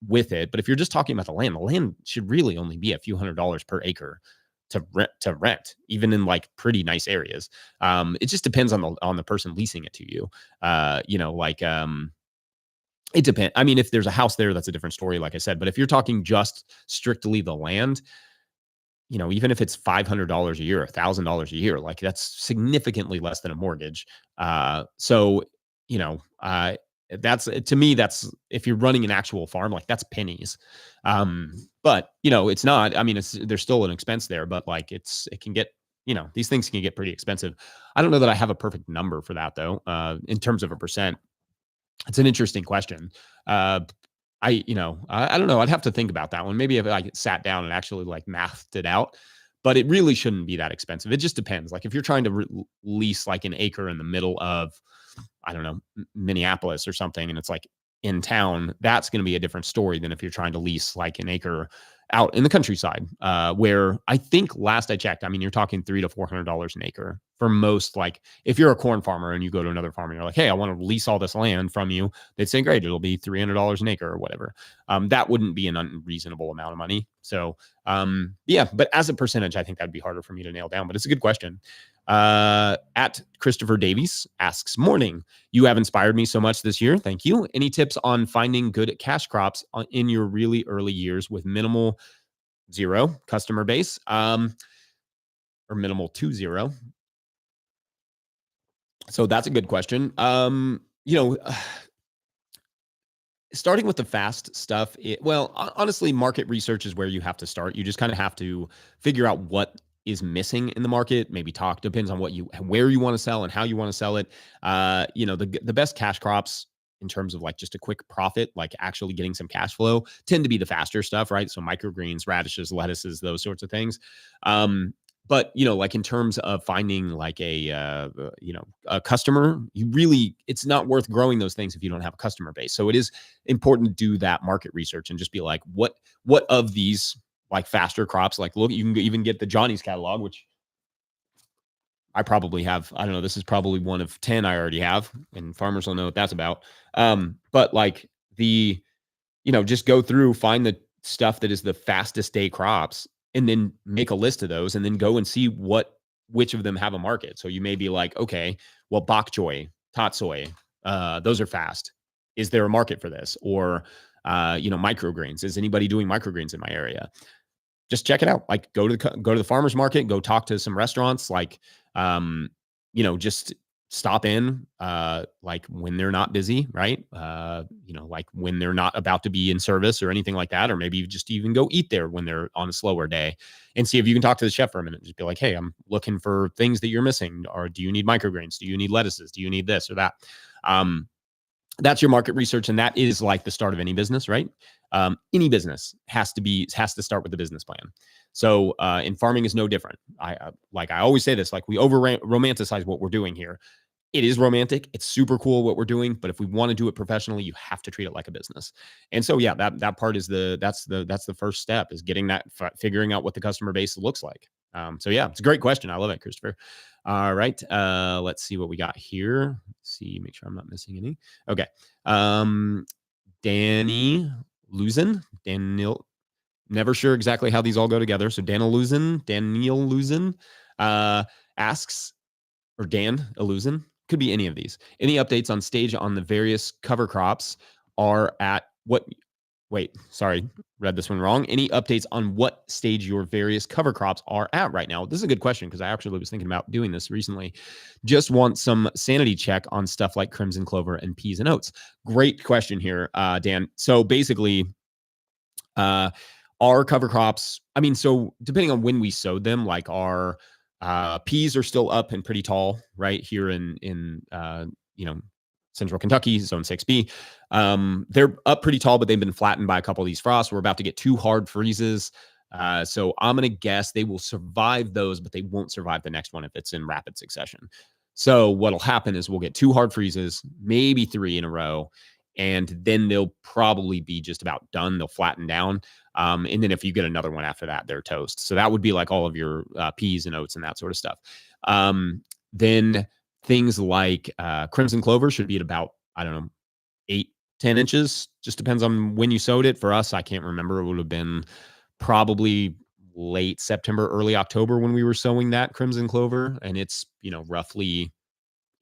with it, but if you're just talking about the land should really only be a few $100s per acre to rent, even in like pretty nice areas. It just depends on the person leasing it to you. It depends. I mean, if there's a house there, that's a different story, like I said. But if you're talking just strictly the land, even if it's $500 a year, $1,000 a year, like that's significantly less than a mortgage. So, that's, to me, that's, if you're running an actual farm, like that's pennies. But it's not, I mean, there's still an expense there, but like it can get, these things can get pretty expensive. I don't know that I have a perfect number for that though. In terms of a percent, it's an interesting question. I don't know. I'd have to think about that one. Maybe if I sat down and actually like mathed it out, but it really shouldn't be that expensive. It just depends. Like if you're trying to lease like an acre in the middle of, I don't know, Minneapolis or something, and it's like in town, that's going to be a different story than if you're trying to lease like an acre out in the countryside, where I think last I checked, I mean, you're talking $300 to $400 an acre for most. Like if you're a corn farmer and you go to another farmer, and you're like, hey, I want to lease all this land from you. They'd say, great, it'll be $300 an acre or whatever. That wouldn't be an unreasonable amount of money. So yeah, but as a percentage, I think that'd be harder for me to nail down, but it's a good question. At Christopher Davies asks, morning, you have inspired me so much this year. Thank you. Any tips on finding good cash crops in your really early years with minimal zero customer base, or minimal to zero? So that's a good question. Starting with the fast stuff, honestly, market research is where you have to start. You just kind of have to figure out what is missing in the market. Maybe depends on where you want to sell and how you want to sell it. The best cash crops in terms of like just a quick profit, like actually getting some cash flow, tend to be the faster stuff, right? So microgreens, radishes, lettuces, those sorts of things. But like in terms of finding like a customer, it's not worth growing those things if you don't have a customer base. So it is important to do that market research and just be like, what of these like faster crops, like look, you can even get the Johnny's catalog, which I probably have. I don't know. This is probably one of 10 I already have, and farmers will know what that's about. But like just go through, find the stuff that is the fastest day crops, and then make a list of those, and then go and see which of them have a market. So you may be like, okay, well, bok choy, tatsoi, those are fast. Is there a market for this? Or, microgreens. Is anybody doing microgreens in my area? Just check it out. Like go to the farmer's market, go talk to some restaurants, like, just stop in, like when they're not busy, right? Like when they're not about to be in service or anything like that, or maybe you just even go eat there when they're on a slower day and see if you can talk to the chef for a minute. Just be like, hey, I'm looking for things that you're missing. Or do you need microgreens? Do you need lettuces? Do you need this or that? That's your market research. And that is like the start of any business, right? Any business has to start with the business plan. So in farming is no different. I always say this, like we over romanticize what we're doing here. It is romantic. It's super cool what we're doing, but if we want to do it professionally, you have to treat it like a business. And so, yeah, that part is that's the first step, is getting that, figuring out what the customer base looks like. So yeah, it's a great question. I love it, Christopher. All right. Let's see what we got here. Make sure I'm not missing any. Okay. Danny Luzin, Daniel, never sure exactly how these all go together. So Daniel Luzin asks, or Dan Illusion, could be any of these. Any updates on stage on the various cover crops are at what? Wait, sorry, read this one wrong. Any updates on what stage your various cover crops are at right now? This is a good question, because I actually was thinking about doing this recently. Just want some sanity check on stuff like crimson clover and peas and oats. Great question here, Dan. So basically, our cover crops, I mean, so depending on when we sowed them, like our peas are still up and pretty tall right here in Central Kentucky, Zone 6B. They're up pretty tall, but they've been flattened by a couple of these frosts. We're about to get 2 hard freezes. So I'm going to guess they will survive those, but they won't survive the next one if it's in rapid succession. So what'll happen is we'll get 2 hard freezes, maybe 3 in a row, and then they'll probably be just about done. They'll flatten down. And then if you get another one after that, they're toast. So that would be like all of your peas and oats and that sort of stuff. Then things like crimson clover should be at about, 8-10 inches. Just depends on when you sowed it. For us, I can't remember. It would have been probably late September, early October when we were sowing that crimson clover. And it's, roughly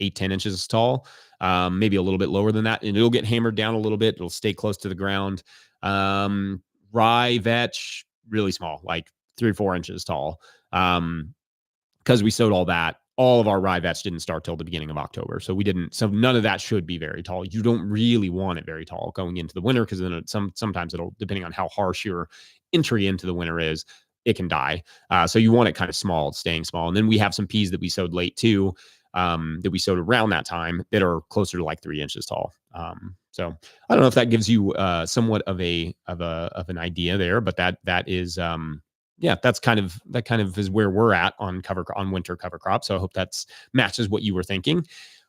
8-10 inches tall, maybe a little bit lower than that. And it'll get hammered down a little bit. It'll stay close to the ground. Rye vetch, really small, like 3 or 4 inches tall. Because we sowed all that. All of our rye vetch didn't start till the beginning of October. So so none of that should be very tall. You don't really want it very tall going into the winter, because then sometimes it'll, depending on how harsh your entry into the winter is, it can die. So you want it kind of small, staying small. And then we have some peas that we sowed late too, that we sowed around that time, that are closer to like 3 inches tall. So I don't know if that gives you somewhat of an idea there, but that is that kind of is where we're at on winter cover crops. So I hope that's matches what you were thinking.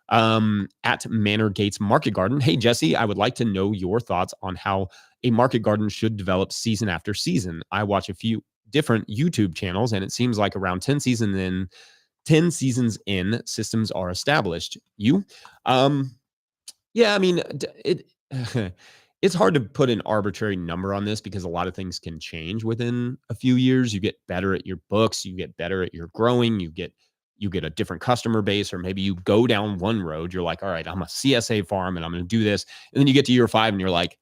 At Manor Gates Market Garden. Hey, Jesse, I would like to know your thoughts on how a market garden should develop season after season. I watch a few different YouTube channels, and it seems like around 10 seasons in, systems are established. You? Um, yeah, I mean, it it's hard to put an arbitrary number on this because a lot of things can change within a few years. You get better at your books, you get better at your growing, you get a different customer base, or maybe you go down one road. You're like, all right, I'm a CSA farm and I'm going to do this. And then you get to year 5 and you're like,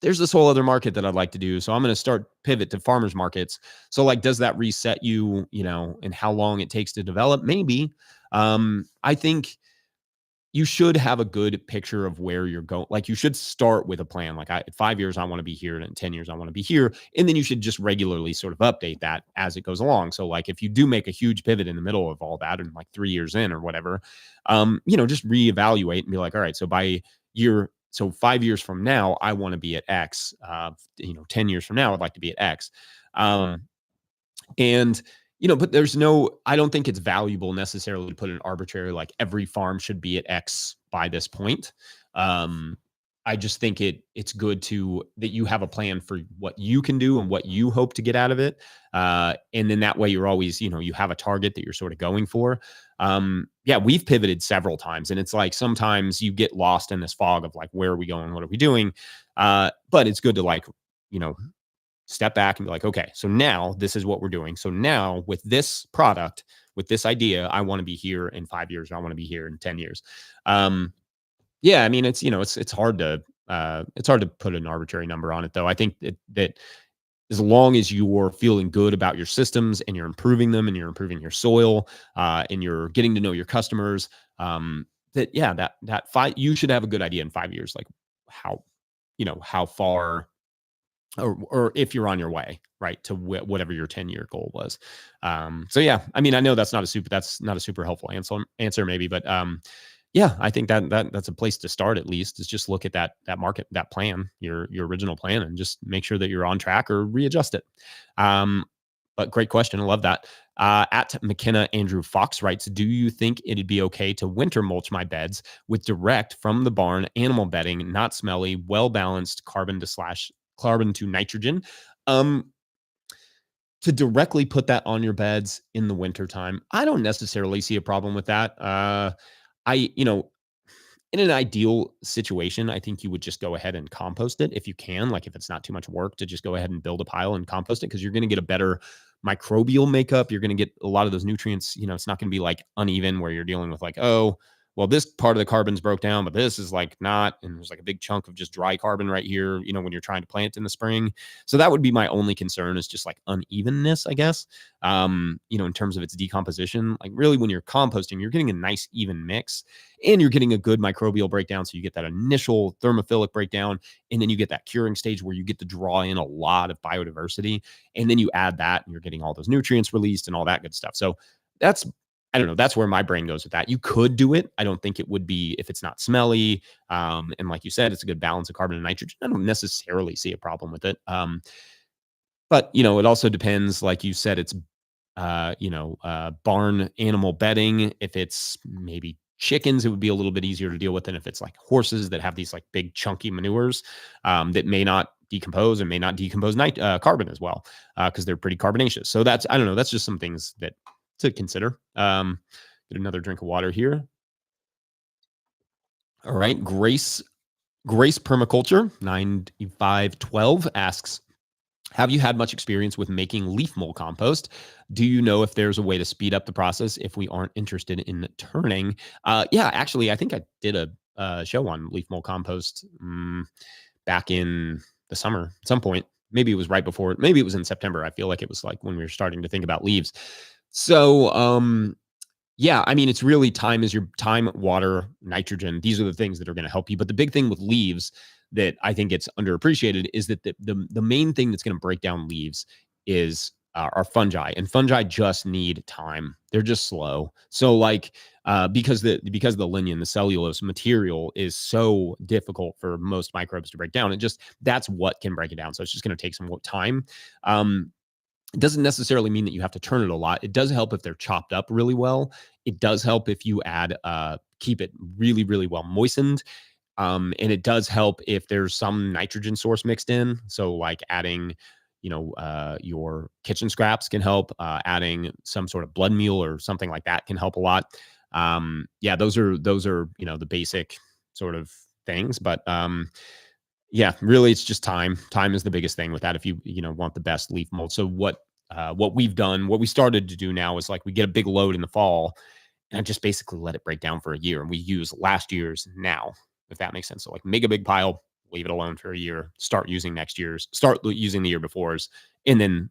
there's this whole other market that I'd like to do. So I'm going to start pivot to farmers markets. So like, does that reset you, and how long it takes to develop? Maybe. I think you should have a good picture of where you're going. Like you should start with a plan. Like at 5 years, I want to be here. And in 10 years, I want to be here. And then you should just regularly sort of update that as it goes along. So like if you do make a huge pivot in the middle of all that and like 3 years in or whatever, just reevaluate and be like, all right, so 5 years from now, I want to be at X. 10 years from now, I'd like to be at X. And but I don't think it's valuable necessarily to put an arbitrary, like every farm should be at X by this point. I just think it's good that you have a plan for what you can do and what you hope to get out of it. And then that way you're always, you have a target that you're sort of going for. We've pivoted several times, and it's like sometimes you get lost in this fog of like, where are we going? What are we doing? But it's good to like, step back and be like, okay, so now this is what we're doing. So now with this product, with this idea, I want to be here in 5 years. I want to be here in 10 years. I mean, it's hard to put an arbitrary number on it though. I think that as long as you're feeling good about your systems and you're improving them and you're improving your soil, and you're getting to know your customers, you should have a good idea in 5 years, like how far, or if you're on your way, right, to whatever your 10-year goal was. I mean, I know that's not a super helpful answer maybe, but I think that's a place to start, at least, is just look at that market, that plan, your original plan, and just make sure that you're on track or readjust it. But great question. I love that. At McKenna, Andrew Fox writes, do you think it'd be okay to winter mulch my beds with direct from the barn animal bedding, not smelly, well-balanced carbon to nitrogen? To directly put that on your beds in the wintertime, I don't necessarily see a problem with that. In an ideal situation, I think you would just go ahead and compost it if you can. Like if it's not too much work to just go ahead and build a pile and compost it, because you're going to get a better microbial makeup. You're going to get a lot of those nutrients. It's not going to be like uneven where you're dealing with like, oh, well, this part of the carbon's broke down, but this is like not, and there's like a big chunk of just dry carbon right here, when you're trying to plant in the spring. So that would be my only concern, is just like unevenness, I guess, in terms of its decomposition. Like really when you're composting, you're getting a nice even mix and you're getting a good microbial breakdown. So you get that initial thermophilic breakdown, and then you get that curing stage where you get to draw in a lot of biodiversity. And then you add that and you're getting all those nutrients released and all that good stuff. So I don't know. That's where my brain goes with that. You could do it. I don't think it would be, if it's not smelly. And like you said, it's a good balance of carbon and nitrogen. I don't necessarily see a problem with it. But it also depends. Like you said, it's, barn animal bedding. If it's maybe chickens, it would be a little bit easier to deal with than if it's like horses that have these like big chunky manures, that may not decompose and may not decompose carbon as well, because they're pretty carbonaceous. So I don't know. That's just some things to consider. Get another drink of water here. All right. Grace Permaculture 9512 asks, have you had much experience with making leaf mold compost? Do you know if there's a way to speed up the process if we aren't interested in turning? Actually, I think I did a show on leaf mold compost back in the summer at some point. Maybe it was right before, maybe it was in September. I feel like it was like when we were starting to think about leaves. So, I mean, it's really time, water, nitrogen. These are the things that are going to help you. But the big thing with leaves that I think it's underappreciated is that the main thing that's going to break down leaves is are fungi, and fungi just need time. They're just slow. So like, because the lignin, the cellulose material, is so difficult for most microbes to break down, that's what can break it down. So it's just going to take some time. It doesn't necessarily mean that you have to turn it a lot. It does help if they're chopped up really well. It does help if you add, keep it really, really well moistened. And it does help if there's some nitrogen source mixed in. So like adding, your kitchen scraps can help. Adding some sort of blood meal or something like that can help a lot. Yeah, those are the basic sort of things. But yeah, really, it's just time. Time is the biggest thing with that. If you want the best leaf mold. So what we've done, what we started to do now is like we get a big load in the fall and just basically let it break down for a year. And we use last year's now, if that makes sense. So like make a big pile, leave it alone for a year, start using next year's, start using the year before's, and then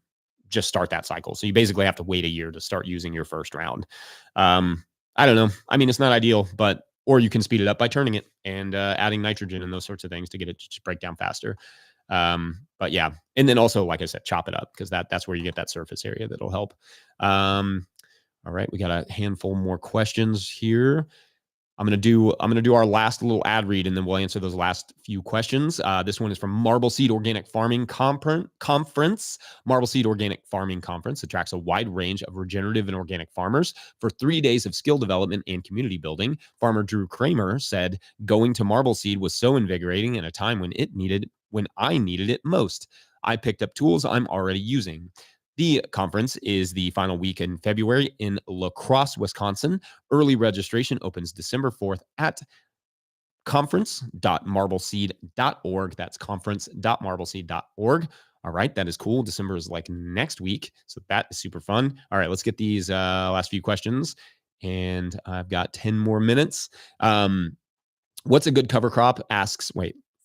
just start that cycle. So you basically have to wait a year to start using your first round. I don't know. I mean, it's not ideal, but or you can speed it up by turning it and adding nitrogen and those sorts of things to get it to just break down faster. But yeah, and then also, like I said, chop it up because that's where you get that surface area that'll help. All right, we got a handful more questions here. I'm gonna do our last little ad read, and then we'll answer those last few questions. This one is from Marble Seed Organic Farming Conference. Marble Seed Organic Farming Conference attracts a wide range of regenerative and organic farmers for 3 days of skill development and community building. Farmer Drew Kramer said, "Going to Marble Seed was so invigorating in a time when I needed it most. I picked up tools I'm already using." The conference is the final week in February in La Crosse, Wisconsin. Early registration opens December 4th at conference.marbleseed.org. That's conference.marbleseed.org. All right, that is cool. December is like next week, so that is super fun. All right, let's get these last few questions, and I've got 10 more minutes. What's a good cover crop?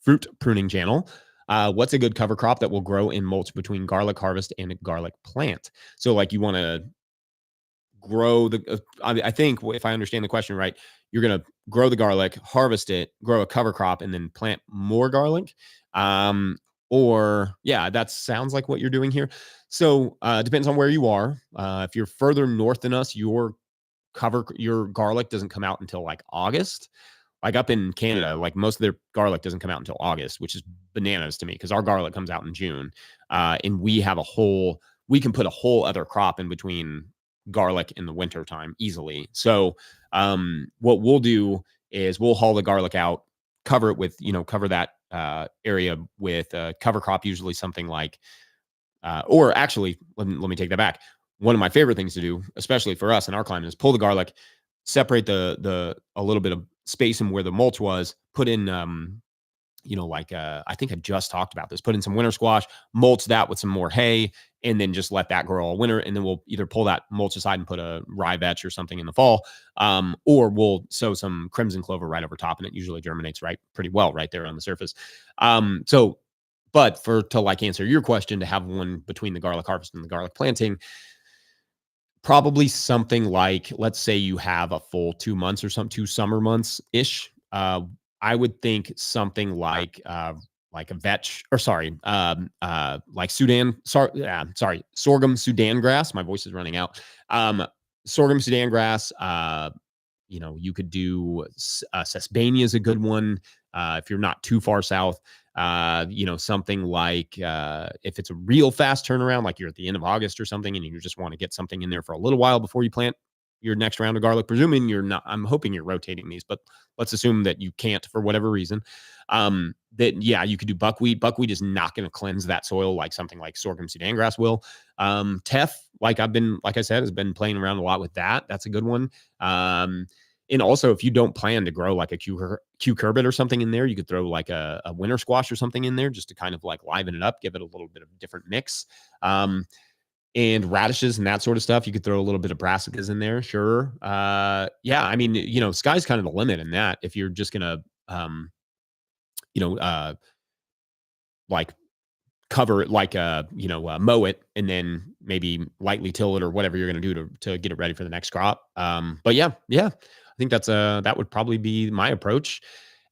Fruit Pruning Channel. What's a good cover crop that will grow in mulch between garlic harvest and a garlic plant? So like you want to grow I think if I understand the question right, you're going to grow the garlic, harvest it, grow a cover crop, and then plant more garlic. Or yeah, that sounds like what you're doing here. So it depends on where you are. If you're further north than us, your garlic doesn't come out until like August. Like up in Canada, like most of their garlic doesn't come out until August, which is bananas to me because our garlic comes out in June. And we can put a whole other crop in between garlic in the winter time easily. So what we'll do is we'll haul the garlic out, cover that area with a cover crop, usually something like, or actually, let me take that back. One of my favorite things to do, especially for us in our climate, is pull the garlic, separate a little bit of space in where the mulch was, put in, I think I just talked about this, put in some winter squash, mulch that with some more hay, and then just let that grow all winter. And then we'll either pull that mulch aside and put a rye vetch or something in the fall, or we'll sow some crimson clover right over top, and it usually germinates pretty well right there on the surface. But to answer your question, to have one between the garlic harvest and the garlic planting, probably something like, let's say you have a full 2 months or 2 summer months ish. I would think something like a vetch, or like sorghum Sudan grass. My voice is running out. Sorghum Sudan grass. You could do Sesbania is a good one if you're not too far south. Something like if it's a real fast turnaround, like you're at the end of August or something, and you just want to get something in there for a little while before you plant your next round of garlic, presuming you're not, I'm hoping you're rotating these, but let's assume that you can't for whatever reason. You could do buckwheat. Buckwheat is not going to cleanse that soil like something like sorghum Sudan grass will. Teff, like I said, has been playing around a lot with that. That's a good one. And also, if you don't plan to grow like a cucurbit or something in there, you could throw like a winter squash or something in there just to kind of like liven it up, give it a little bit of different mix. And radishes and that sort of stuff. You could throw a little bit of brassicas in there. Sure. I mean, sky's kind of the limit in that. If you're just going to, like cover it, like, mow it and then maybe lightly till it or whatever you're going to do to get it ready for the next crop. But yeah, I think that would probably be my approach.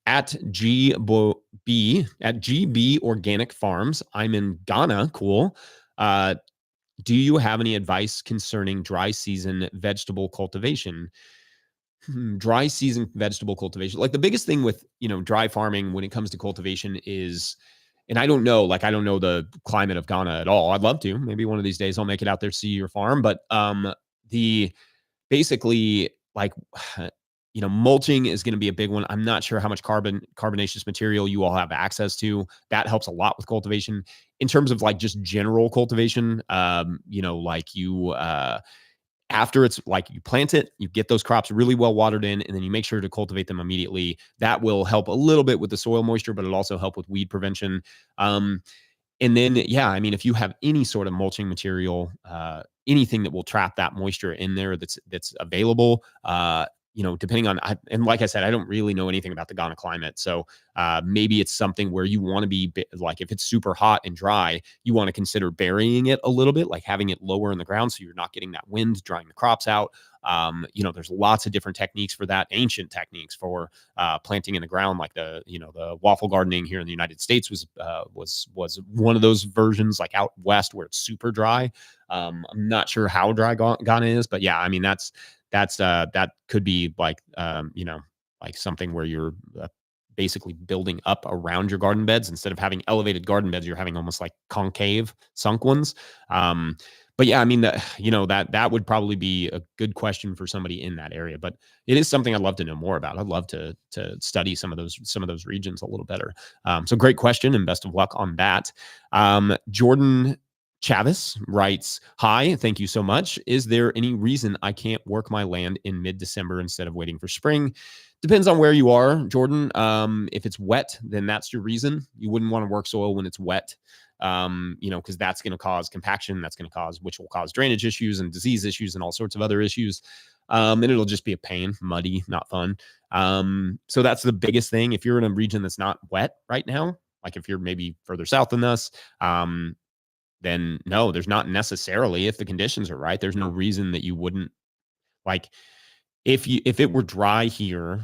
At GB Organic Farms, I'm in Ghana. Cool. Do you have any advice concerning dry season vegetable cultivation? Dry season vegetable cultivation. Like the biggest thing with, dry farming when it comes to cultivation is and I don't know, like, I don't know the climate of Ghana at all. I'd love to. Maybe one of these days I'll make it out there to see your farm. But the basically, like, mulching is going to be a big one. I'm not sure how much carbonaceous material you all have access to. That helps a lot with cultivation. In terms of like just general cultivation, like you after it's like you plant it, you get those crops really well watered in, and then you make sure to cultivate them immediately. That will help a little bit with the soil moisture, but it'll also help with weed prevention. And then, yeah, I mean, if you have any sort of mulching material, anything that will trap that moisture in there that's available, depending on, and like I said, I don't really know anything about the Ghana climate. So maybe it's something where you want to be like, if it's super hot and dry, you want to consider burying it a little bit, like having it lower in the ground so you're not getting that wind drying the crops out. There's lots of different techniques for that, ancient techniques for planting in the ground, like the waffle gardening here in the United States was one of those versions, like out west where it's super dry. I'm not sure how dry Ghana is, but yeah, I mean, that could be like, like something where you're basically building up around your garden beds. Instead of having elevated garden beds, you're having almost like concave sunk ones. But yeah, I mean, that would probably be a good question for somebody in that area, but it is something I'd love to know more about. I'd love to study some of those regions a little better. So great question, and best of luck on that. Jordan Chavis writes, "Hi, thank you so much. Is there any reason I can't work my land in mid-December instead of waiting for spring?" Depends on where you are, Jordan. If it's wet, then that's your reason. You wouldn't want to work soil when it's wet, because that's going to cause compaction. Which will cause drainage issues and disease issues and all sorts of other issues. And it'll just be a pain, muddy, not fun. So that's the biggest thing. If you're in a region that's not wet right now, like if you're maybe further south than us, then no, there's not necessarily, if the conditions are right, there's no reason that you wouldn't, like, if it were dry here,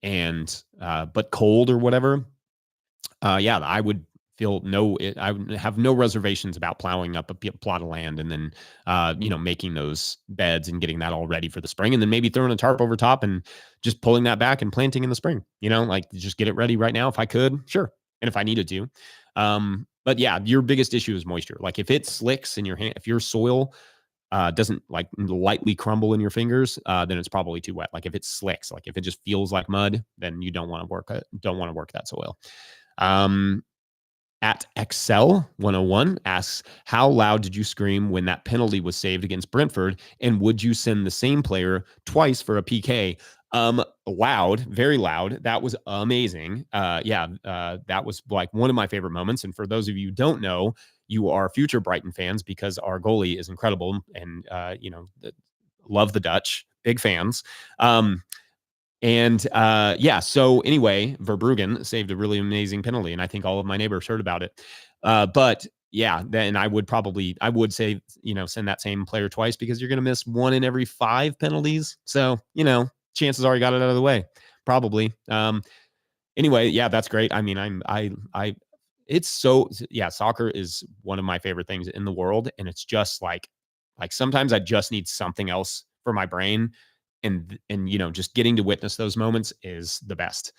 and but cold or whatever, yeah, I would I would have no reservations about plowing up a plot of land and then making those beds and getting that all ready for the spring, and then maybe throwing a tarp over top and just pulling that back and planting in the spring, like just get it ready right now if I could, sure, and if I needed to. But yeah, your biggest issue is moisture. Like if it slicks in your hand, if your soil doesn't like lightly crumble in your fingers, then it's probably too wet. Like if it slicks, like if it just feels like mud, then you don't want to work that soil. At Excel 101 asks, how loud did you scream when that penalty was saved against Brentford? And would you send the same player twice for a PK? Loud, very loud. That was amazing. That was like one of my favorite moments. And for those of you who don't know, you are future Brighton fans because our goalie is incredible and, love the Dutch, big fans. So anyway, Verbruggen saved a really amazing penalty, and I think all of my neighbors heard about it. But yeah, then I would say, send that same player twice because you're going to miss one in every 5 penalties. So, chances are you got it out of the way, probably. Anyway, yeah, that's great. I mean, soccer is one of my favorite things in the world. And it's just like sometimes I just need something else for my brain. And just getting to witness those moments is the best.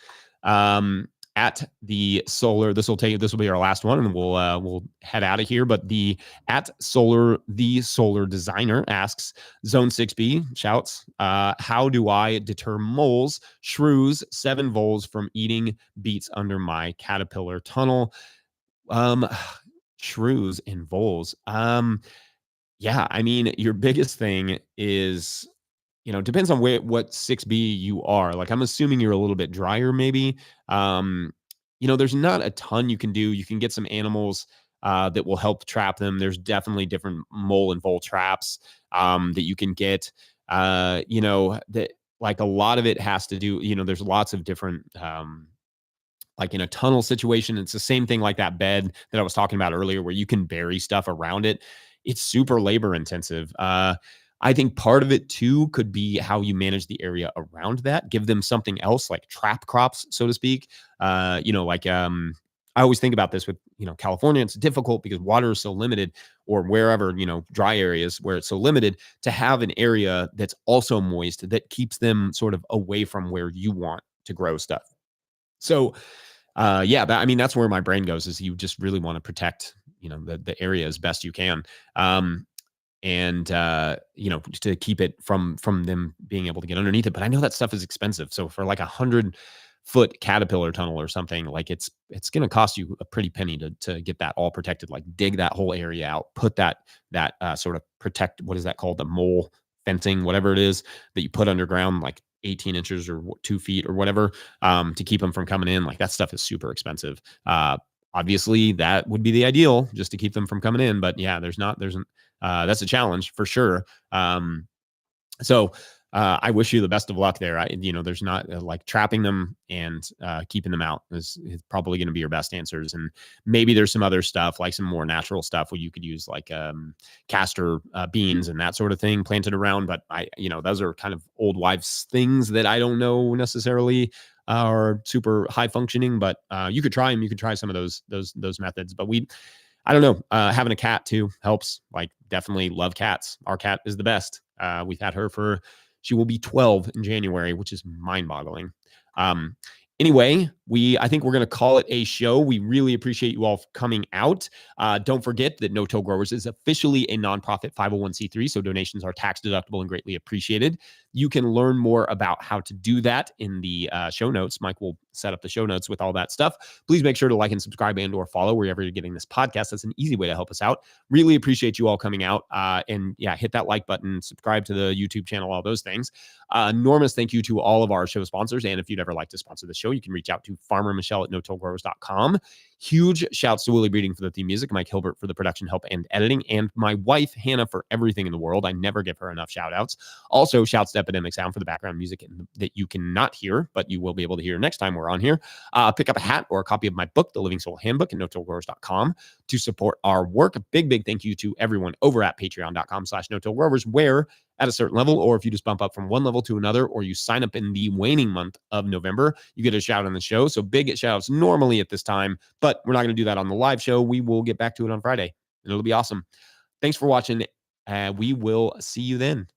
At the Solar, this will be our last one, and we'll head out of here. But the Solar Designer asks, Zone 6B shouts, how do I deter moles, shrews, 7 voles from eating beets under my caterpillar tunnel? Shrews and voles. Yeah, I mean, your biggest thing is, depends on what 6B you are. Like, I'm assuming you're a little bit drier, maybe. There's not a ton you can do. You can get some animals that will help trap them. There's definitely different mole and vole traps that you can get. That, like, a lot of it has to do, there's lots of different like in a tunnel situation, it's the same thing like that bed that I was talking about earlier, where you can bury stuff around it. It's super labor intensive. I think part of it too could be how you manage the area around that. Give them something else, like trap crops, so to speak. I always think about this with, California. It's difficult because water is so limited, or wherever, dry areas where it's so limited, to have an area that's also moist that keeps them sort of away from where you want to grow stuff. So Yeah, I mean, that's where my brain goes is you just really want to protect, the area as best you can. And to keep it from them being able to get underneath it. But I know that stuff is expensive. So for like 100-foot caterpillar tunnel or something, like it's going to cost you a pretty penny to get that all protected. Like dig that whole area out, put that sort of protect. What is that called? The mole fencing, whatever it is that you put underground, like 18 inches or 2 feet or whatever, to keep them from coming in. Like that stuff is super expensive. Obviously, that would be the ideal, just to keep them from coming in. But yeah, that's a challenge for sure. So I wish you the best of luck there. There's not like trapping them and keeping them out is probably going to be your best answers. And maybe there's some other stuff, like some more natural stuff where you could use like castor beans and that sort of thing planted around. But those are kind of old wives things that I don't know necessarily are super high functioning, but you could try them. You could try some of those methods. But I don't know. Having a cat too helps. Like, definitely love cats. Our cat is the best. We've had her she will be 12 in January, which is mind boggling. Anyway, I think we're going to call it a show. We really appreciate you all coming out. Don't forget that No Till Growers is officially a nonprofit 501c3, so donations are tax deductible and greatly appreciated. You can learn more about how to do that in the show notes. Mike will set up the show notes with all that stuff. Please make sure to like and subscribe and/or follow wherever you're getting this podcast. That's an easy way to help us out. Really appreciate you all coming out. And yeah, hit that like button, subscribe to the YouTube channel, all those things. Enormous thank you to all of our show sponsors. And if you'd ever like to sponsor the show, you can reach out to Farmer Michelle at notillgrowers.com. Huge shouts to Willie Breeding for the theme music, Mike Hilbert for the production help and editing, and my wife, Hannah, for everything in the world. I never give her enough shout outs. Also, shouts to Epidemic Sound for the background music that you cannot hear, but you will be able to hear next time we're on here. Pick up a hat or a copy of my book, The Living Soul Handbook, at notillgrowers.com to support our work. A big thank you to everyone over at patreon.com/notillgrowers, where at a certain level, or if you just bump up from one level to another, or you sign up in the waning month of November, you get a shout on the show. So big shout outs normally at this time, but we're not going to do that on the live show. We will get back to it on Friday, and it'll be awesome. Thanks for watching. We will see you then.